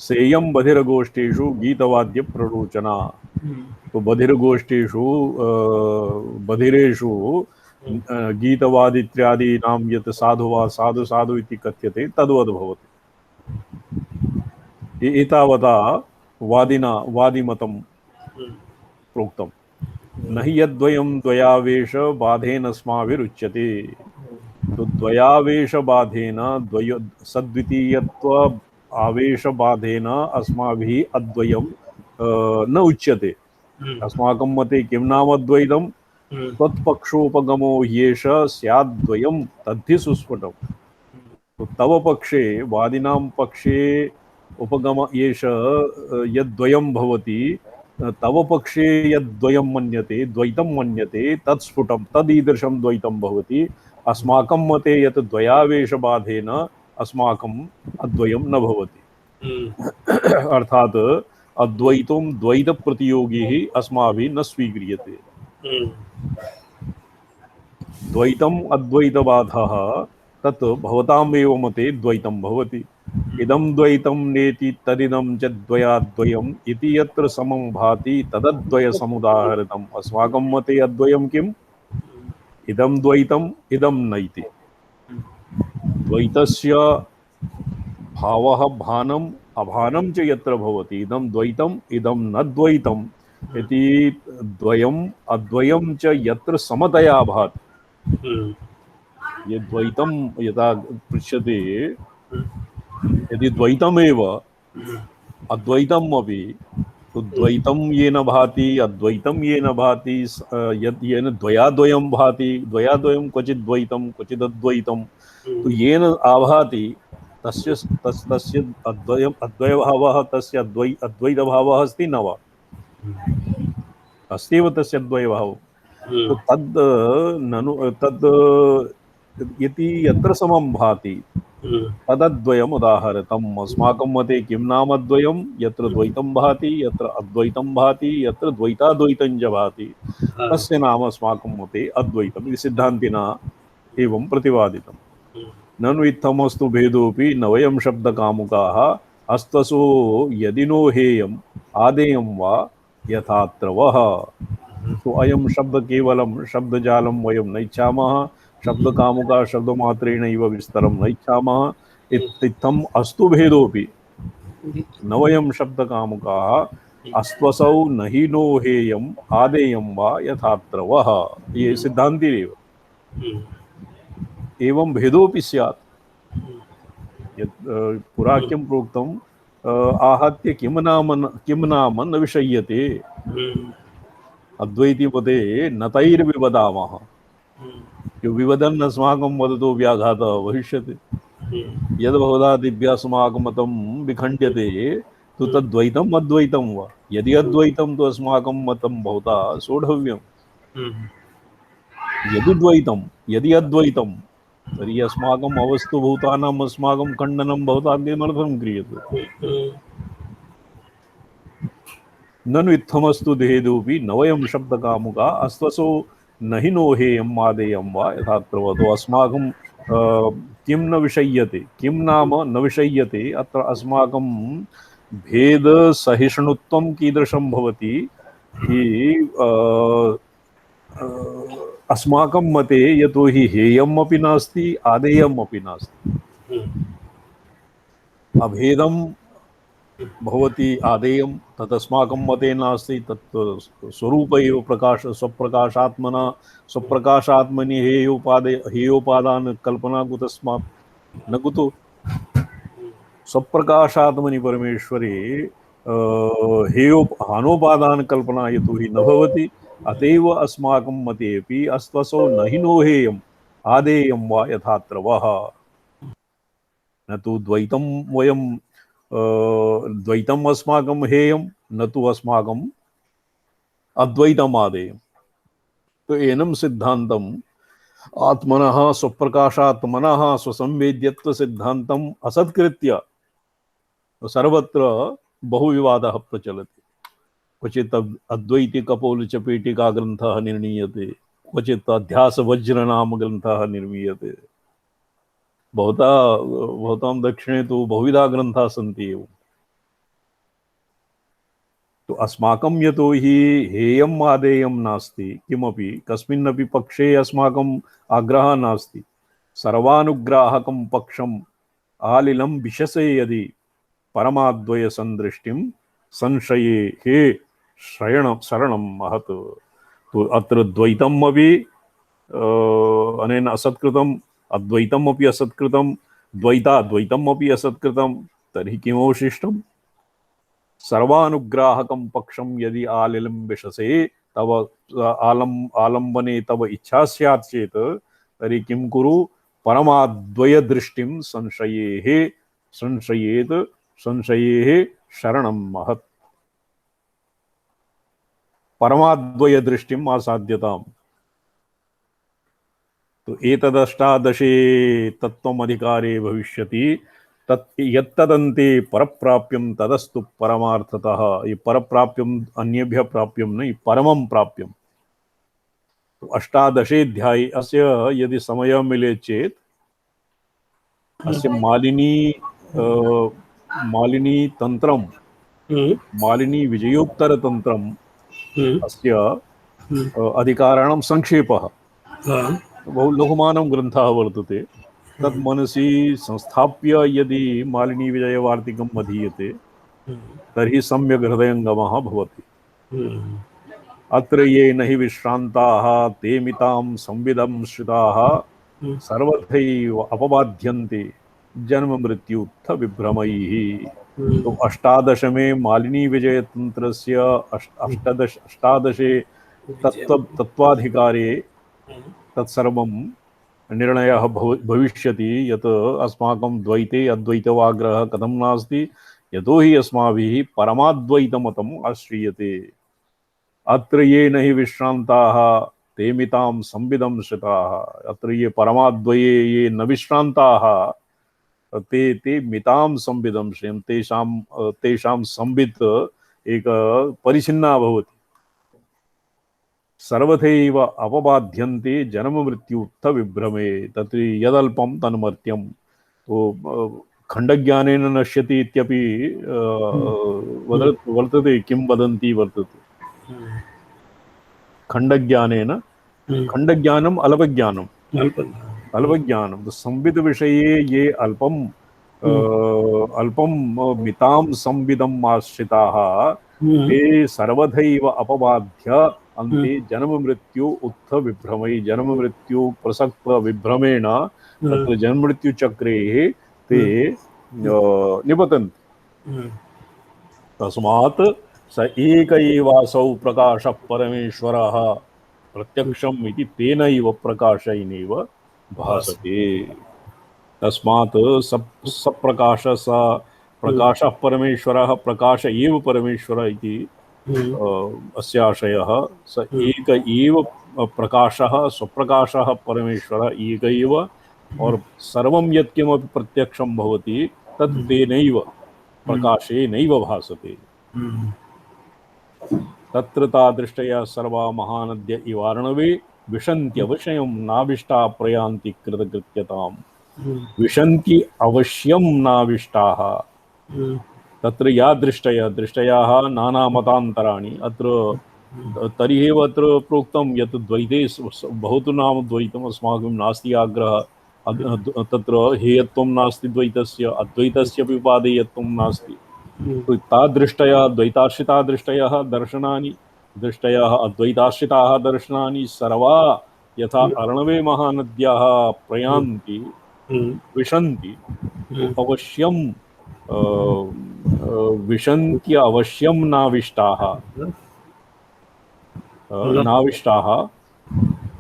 सेयं बधिरगोष्ठीषु गीतवाद्य प्ररोचना। तो बधिरगोष्ठीषु बधिरेषु गीतवादित्यादीनां यत् साधु साधु इति कथ्यते तद्वद् भवति। एतावता वादिमतं प्रोक्तं। न हि यद्वयं द्वयावेश बाधेन अस्माभिरुच्यते। तो द्वयावेश बाधेन सद्वितीयत्व आवेश बाधेन अस्माभिः अद्वयं न उच्यते। अस्माकं मते किं नाम अद्वैतं त्वत्पक्षोपगमो येष स्याद्द्वयं तद्धि सुस्फुटम्। तो तव पक्षे वादिनां पक्षे उपगम येष यद्द्वयं भवति तव पक्षे यद्द्वयं मन्यते द्वैतं मन्यते तत्स्फुटं तदीदृशं द्वैतं भवति। अस्माकं मते यत् द्वयावेशबाधेन अस्माकम् अद्वयं न भवति। अर्थात् अद्वैतं द्वैत प्रतियोगी ही अस्माभिः न स्वीक्रियते। द्वैतम् अद्वैतबाधः तत् भवताम् एव मते द्वैतं भवति। इदं द्वैतं नेति तदिदं च द्वयाद्वयम् इति यत्र समं भाति तदद्वय समुदाहृतम्। अस्माकं मते अद्वयं किम् इदं द्वैतम् इदं नैति। द्वैतस्य भावः भानम् अभानं च यत्र भवति इदं द्वैतम् इदं न द्वैतम् इति द्वयम् अद्वयं च यत्र समतया भाति। ये द्वैतं यदा पृच्छ्यते यदि द्वैतमेव अद्वैतम् अपि तो द्वैतं येन भाति अद्वैतं येन भाति यद् येन द्वयाद्वयं भाति द्वयाद्वयं क्वचित् द्वैतं क्वचित् अद्वैतं तो येन आभाति तस्य तस्य अद्वयम् अद्वयभावः तस्य अद्वैतभावः अस्ति न वा अस्ति एव तस्य अद्वयभावः तो तद् ननु तद् यदि यत्र समं भाति तदद्वयम् उदाहरितम् अस्माकं मते किं नाम द्वयं यत्र द्वैतं भाति यत्र अद्वैतं भाति यत्र द्वैताद्वैतं च भाति तस्य नाम अस्माकं मते अद्वैतम् इति सिद्धान्तिना एवं प्रतिपादितम्। ननु इत्थमस्तु भेदोऽपि न वयं शब्दकामुकाः अस्त्वसो यदि नो हेयम् आदेयं वा यथात्र वः। तो अयं शब्द केवलं शब्दजालं वयं न इच्छामः शब्दकामुका शब्दमात्रेण इव विस्तरं न इच्छामः इत्थम् अस्तु भेदोऽपि न वयं शब्दकामुकाः अस्त्वसौ न हि नो हेयम् आदेयं वा यथात्र वः। ये सिद्धान्तिरेव एवं भेदोऽपि स्यात् यत् पुरा किं प्रोक्तम् आहत्य किं नाम न विषय्यते अद्वैती पदे न तैर्विवदामः जो विवदन् अस्माकं वदतो व्याघातः भविष्यति यद् भवता दिव्यास्माकं मतं विखण्ड्यते तो तद्वैतम् अद्वैतं वा यदि अद्वैतं तो अस्माकं मतं भवता सोढव्यम् यदि द्वैतं यदि अद्वैतं तर्हि अस्माकम् अवस्तुभूतानाम् अस्माकं खण्डनं भवता किमर्थं क्रियते। ननु इत्थमस्तु भेदोऽपि न वयं शब्दकामुका अस्त्वसो न हि नो हेयम् आदेयं वा यथात्र वः। तो अस्माकं किं न विषय्यते किं नाम न विषय्यते अत्र अस्माकं भेदसहिष्णुत्वं कीदृशं भवति कि अस्माकं मते यतो हि हेयम् अपि नास्ति आदेयम् अपि नास्ति अभेदं भवति आदेयं तदस्माकं मते नास्ति तत् स्वरूप एव प्रकाश स्वप्रकाशात्मना स्वप्रकाशात्मनि हेयोपादान कल्पना कुतस्मात् न कुतो स्वप्रकाशात्मनि परमेश्वरे हानोपादान कल्पना यतो हि न भवति अतएव अस्माकं मतेऽपि अस्त्वसो न हि नो हेयम् आदेयं वा यथात्र वः। न तु द्वैतं वयं द्वैतम् अस्माकं हेयं न तु अस्माकम् अद्वैतम् आदेयम्। तो एनं सिद्धान्तम् आत्मनः स्वप्रकाशात्मनः स्वसंवेद्यत्व सिद्धान्तम् असत्कृत्य सर्वत्र बहुविवादः प्रचलति। क्वचित् अद्वैतिकपौलिचपेटिका ग्रन्थः निर्णीयते क्वचित् अध्यासवज्र नाम ग्रन्थः निर्मीयते भवतां दक्षिणे तो बहुविधा ग्रन्थाः सन्ति एव। तो अस्माकं यतो हि हेयम् आदेयं नास्ति किमपि कस्मिन्नपि पक्षे अस्माकम् आग्रहः नास्ति सर्वानुग्राहकं पक्षम् आलिलं विशसे यदि परमाद्वय संदृष्टिं संशये हे शरणं महत्। तो अत्र द्वैतम् अपि अनेन असत्कृतम् अद्वैतम् अपि असत्कृतं द्वैताद्वैतम् अपि असत्कृतं तर्हि किमवशिष्टम् सर्वानुग्राहकं पक्षं यदि आलिलं विशसे तव आलम्बने तव इच्छा स्यात् चेत् तर्हि किं कुरु परमाद्वय दृष्टिं संशयेः शरणं महत्। परमाद्वय दृष्टिम् आसाद्यताम्। तो एतदष्टादशे तत्त्वम् अधिकारे भविष्यति तत् यत्तदन्ते परप्राप्यं तदस्तु परमार्थतः। ये परप्राप्यम् अन्येभ्यः प्राप्यं नहीं परमं प्राप्यं। तो अष्टादशेऽध्याये अस्य यदि समय मिले चेत् अस्य मालिनी तंत्रं मालिनी विजयोत्तर तंत्रम् अस्य अधिकाराणां संक्षेपः बहु लघुमानं ग्रन्थः वर्तते तत् मनसि संस्थाप्य यदि मालिनी विजयवार्तिकम् अधीयते तर्हि सम्यक् हृदयङ्गमः भवति। अत्र ये न हि विश्रान्ताः ते मितां संविदं श्रिताः सर्वथैव अपबाध्यन्ते जन्म मृत्युत्थ विभ्रमैः। तो अष्टादशमे मालिनी विजय तंत्रस्य अष्टादशे तत्त्वाधिकारे तत्सर्वं निर्णयः भविष्यति यत् अस्माकं द्वैते अद्वैतवाग्रहः कथं नास्ति यतो हि अस्माभिः परमाद्वैतमतम् आश्रीयते। अत्र ये न हि विश्रान्ताः ते मितां संविदं श्रिताः। अत्र ये परमाद्वये ये न विश्रान्ताः ते मितां संविदं श्रियं तेषां संवित् एक परिचिन्ना भवति। सर्वथैव अपबाध्यन्ते जन्म मृत्युत्थ विभ्रमे तत्र यदल्पं तन्मर्त्यं। तो खण्डज्ञानेन नश्यति इत्यपि वर्तते, किं वदन्ति वर्तते खण्डज्ञानेन। खण्डज्ञानम् अल्पज्ञानं। तो संविद विषये ये अल्पं मितां संविदम् आश्रिताः ते सर्वथैव अपबाध्य अन्ते जन्म मृत्यु उत्थ विभ्रमै। जन्म मृत्यु प्रसक्त विभ्रमेण तत्र जन्म मृत्यु चक्रे ते निपतन्ति। तस्मात् स एक एवासौ प्रकाशः परमेश्वरः प्रत्यक्षम् इति तेनैव प्रकाशेनैव भासते। तस्मात् सप्रकाश स प्रकाशः परमेश्वरः प्रकाश एव परमेश्वर इति अस्य आशयः। स एक एव प्रकाशः स्वप्रकाशः परमेश्वर एक एव और सर्वं यत्किमपि प्रत्यक्षं भवति तत् तेनैव प्रकाशेनैव भासते। तत्र तादृष्टया सर्वा महानद्य इवार्णवे विशन्त्यवश्यं नाविष्टा प्रयान्ति कृतकृत्यताम्। विशन्ति अवश्यं नाविष्टाः। तत्र या दृष्टयाः नानामतान्तराणि। अत्र तर्हि एव अत्र प्रोक्तं यत् द्वैते बहुतु नाम द्वैतम् अस्माकं नास्ति आग्रहः। तत्र हेयत्वं नास्ति द्वैतस्य, अद्वैतस्य उपादेयत्वं नास्ति। तादृष्टया द्वैताश्रिता दृष्टयः दर्शनानि, दृष्टयः अद्वैताश्रिताः दर्शनानि सर्वा यथा अर्णवे महानद्याः प्रयान्ति विशन्ति अवश्यं विशन्ति अवश्यं नाविष्टाः।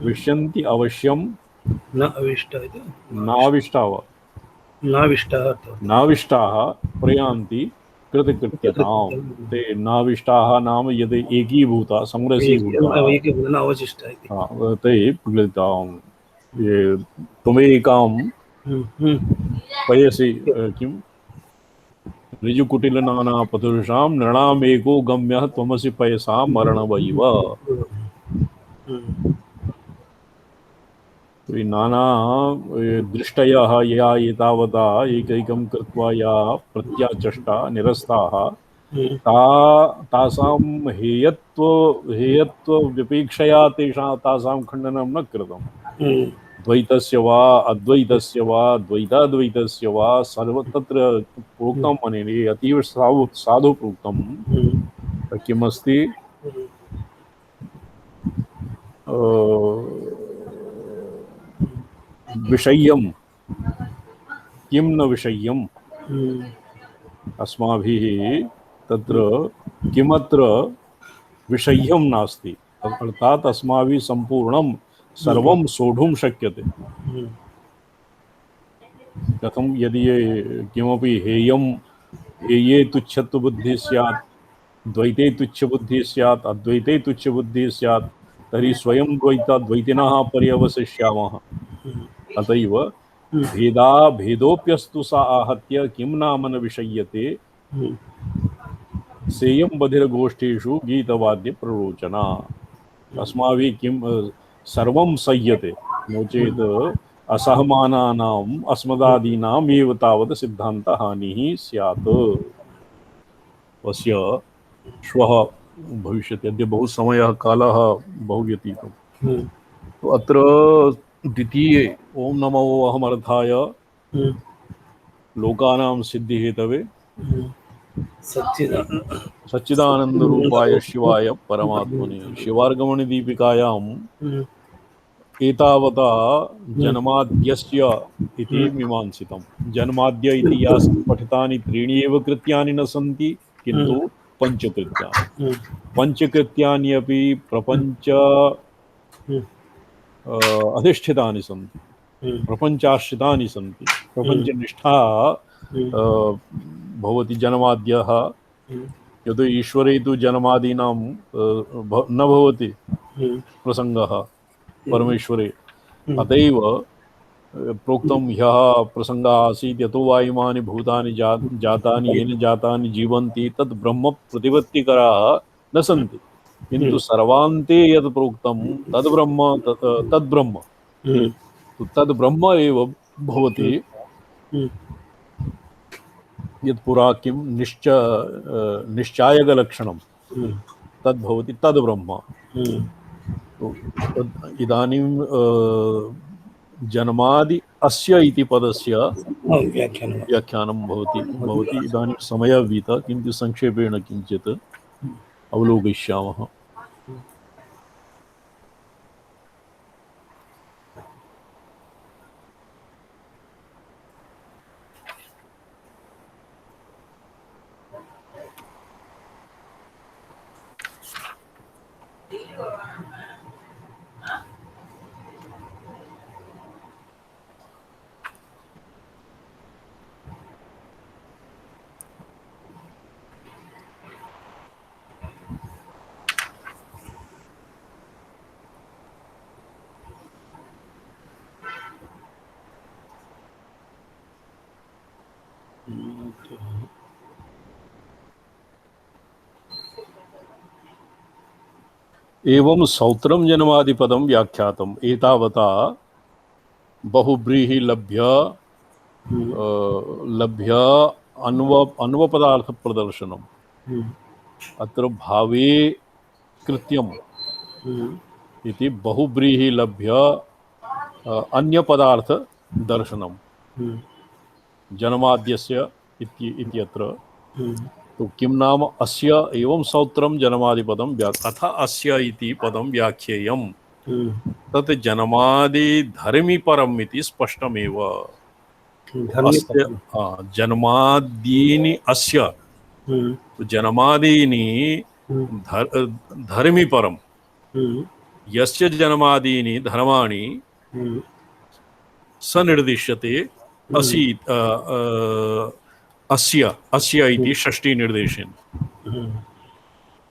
विशन्ति अवश्यं नाविष्टाः प्रयान्ति कृतकृत्यताम्। ते नाविष्टाः नाम यद् एकीभूता समरसीभूता ते कृताम्। ये त्वमेकां पयसि किं ऋजुकुटिलनानापथुषां नृणामेको गम्यः त्वमसि पयसा मरणवैव। नाना दृष्टयः या एतावता एकैकं कृत्वा या प्रत्याचष्टा निरस्ताः तासां हेयत्वव्यपेक्षया तासां खण्डनं न कृतम्। द्वैतस्य वा अद्वैतस्य वा द्वैताद्वैतस्य वा सर्व तत्र प्रोक्तम् अनेन अतीव साधु प्रोक्तं। किमस्ति विषय्यं किं न विषय्यम्। अस्माभिः तत्र किमत्र विषय्यं नास्ति। अर्थात् अस्माभिः सम्पूर्णं सर्वं सोढुं शक्यते। कथं यदि किमपि हेये तुच्छत्वबुद्धिः स्यात्, द्वैते तुच्छबुद्धिः स्यात्, अद्वैते तुच्छबुद्धिः स्यात् तर्हि स्वयं द्वैतिनः पर्यवसिष्यामः। अतएव भेदोप्यस्तु सा आहत्य किं नाम न विषय्यते सेयं बधिरगोष्ठीषु गीतवाद्य प्ररोचना। अस्माभिः किं सर्वं सह्यते, नो चेत् असहमानानाम् अस्मदादीनाम् एव तावत् सिद्धान्तहानिः स्यात्। अस्य श्वः भविष्यति। अद्य बहु समयः कालः बहु व्यतीतः। तो अत्र द्वितीये ओम नमो अहमर्थाय हम्म, लोकानां सिद्धिहेतवे सच्चिदानंद सच्चिदानंद रूपाय शिवाय परमात्मने शिवार्गमणि दीपिकायां हम्म, एतावता हम्म, जन्माद्यस्य इति हम्म, मीमांसितम्। जन्माद्य इति यासि पठितानि त्रीणि एव कृत्यानि न सन्ति, हम्म, किन्तु पञ्चकृत्यानि। हम्म, पञ्चकृत्यानि अपि प्रपञ्च हम्म, अधिष्ठितानि सन्ति, हम्म, प्रपञ्चाश्रितानि सन्ति। हम्म, प्रपञ्चनिष्ठा हम्म, भवति जन्माद्यः। हम्म, यतो ईश्वरे तु जन्मादीनां न भवति हम्म, प्रसङ्गः परमेश्वरे। हम्म, अतएव प्रोक्तं ह्यः प्रसङ्गः आसीत्, यतो वा इमानि भूतानि जातानि येन जातानि जीवन्ति तद् ब्रह्म प्रतिपत्तिकराः न सन्ति, किन्तु सर्वान्ते यत् प्रोक्तं तद् ब्रह्म तद् ब्रह्म, हम्म, तद् ब्रह्म एव भवति। हम्म, यत् पुरा किं निश्चायकलक्षणं हम्म, तद् भवति तद् ब्रह्म। हम्म, तो इदानीं जन्मादि अस्य इति पदस्य व्याख्यानं व्याख्यानं भवति इदानीं समयः वीतः, किन्तु संक्षेपेण किञ्चित् अवलोकयिष्यामः। एवं सौत्रम जन्मादिपदं व्याख्यातम्। एतावता बहुव्रीहि लभ्य अन्वपदार्थ प्रदर्शनम्। अत्र भावे कृत्यम् इति बहुव्रीहि लभ्य अन्यपदार्थ दर्शनम् जन्माद्यस्य इत्यत्र। तो किं नाम अस्य एवं सौत्रम जन्मादिपदं अथ अस्य इति पदं व्याख्येयम्। तत् जन्मादि धर्मी परम् इति स्पष्टमेव। अस्य जन्मादीनि अस्य, तो जन्मादीनि धर्मी परम्। यस्य जन्मादीनि धर्माणि स निर्दिश्यते असि अस्य इति षष्ठी निर्देशेन।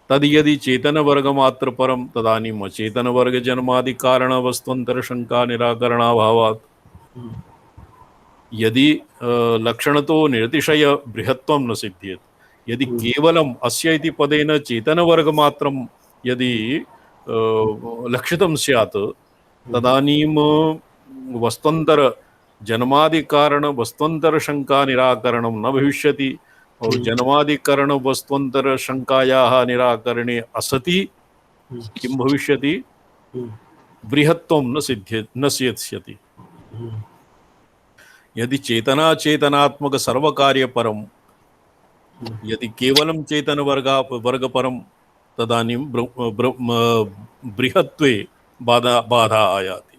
तद यदि चेतनवर्गमात्र परं तदानीम् अचेतनवर्ग जन्मादि कारण वस्तुअंतर शंका निराकरणाभावात्। यदि लक्षणतो निर्तिशय बृहत्वं न सिद्ध्येत्, यदि केवलम् अस्य इति पदेन चेतनवर्गमात्रं यदि लक्षितं स्यात्, तदानीं वस्तुअंतर जन्मादि कारण वस्तुअंतर शंका निराकरणं न भविष्यति। और जन्मादि कारण वस्तुअंतर शंकायाः निराकरणे असति किं भविष्यति? बृहत्वं न सिद्ध्यति। यदि चेतना चेतनात्मक सर्वकार्य परम, यदि केवलं चेतन वर्ग परम, तदानीं बृहत्वे बाधा आयाति।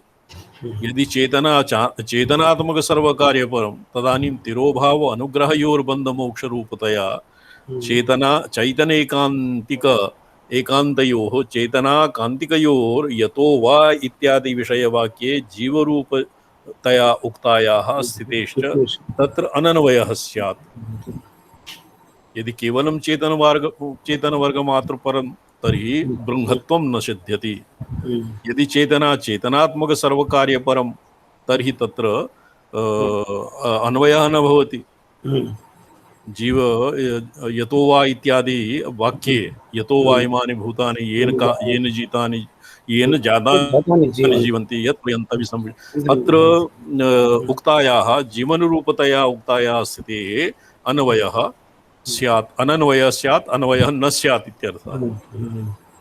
यदि चेतनात्मक सर्वकार्य परम, तदानीं तिरोभाव अनुग्रहयोर्बंध मोक्ष रूपतया चैतनेकांतिक एकांतयोः चेतना कांतिकयोर यतो वा इत्यादि विषयवाक्ये जीवरूपतया उक्तायाः स्थितेश्च तत्र अनन्वयः स्यात्। यदि केवलं चेतनवर्ग मात्र परं तर्हि बृंहत्वं न सिद्ध्यति। यदि चेतना चेतनात्मक सर्वकार्य परं तर्हि तत्र अन्वयः न भवति। जीव यतो वा इत्यादि वाक्ये यतो वा इमानि भूतानि येन जीतानि येन जातानि जीवन्ति यत् पर्यन्तं अत्र उक्तायाः जीवनरूपतया उक्तायाः स्थितेः अन्वयः स्यात्, अनन्वयः स्यात्, अन्वयः न स्यात् इत्यर्थः।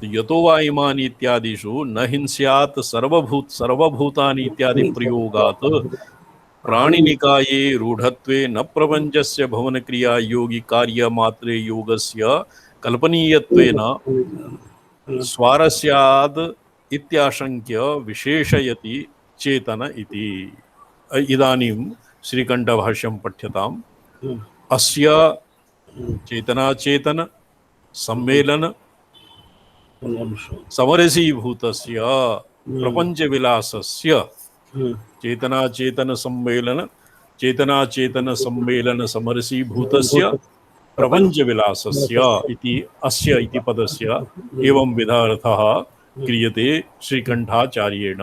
यतो वा इमानि इत्यादिषु न हिंस्यात् सर्वभूतानि इत्यादि प्रयोगात् प्राणिनिकाये रूढत्वे न प्रपञ्चस्य भवनक्रिया योगी कार्यमात्रे योगस्य कल्पनीयत्वेन स्वारस्याद् इत्याशङ्क्य विशेषयति चेतन इति। इदानीं श्रीकण्ठभाष्यं पठ्यताम्। अस्य चेतनाचेतन सम्मेलन समरसीभूतस्य प्रपञ्चविलासस्य चेतनाचेतन सम्मेलन समरसीभूतस्य प्रपञ्चविलासस्य इति अस्य इति पदस्य एवं विधार्थः क्रियते श्रीकण्ठाचार्येण।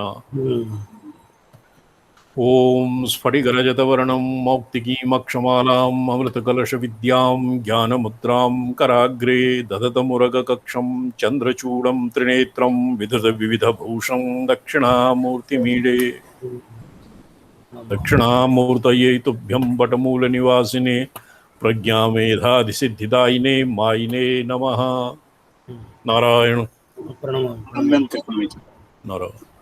ॐ स्फटिकरजतवर्णं मौक्तिकीमक्षमालाम् अमृतकलशविद्यां ज्ञानमुद्रां कराग्रे दधतमुरगकक्षं चन्द्रचूडं त्रिनेत्रं विधृतविविधभूषं दक्षिणामूर्तिमीडे। दक्षिणामूर्तये तुभ्यं वटमूलनिवासिने प्रज्ञामेधाधिसिद्धिदायिने मायिने नमः। नारायण प्रणमामि। नारायण।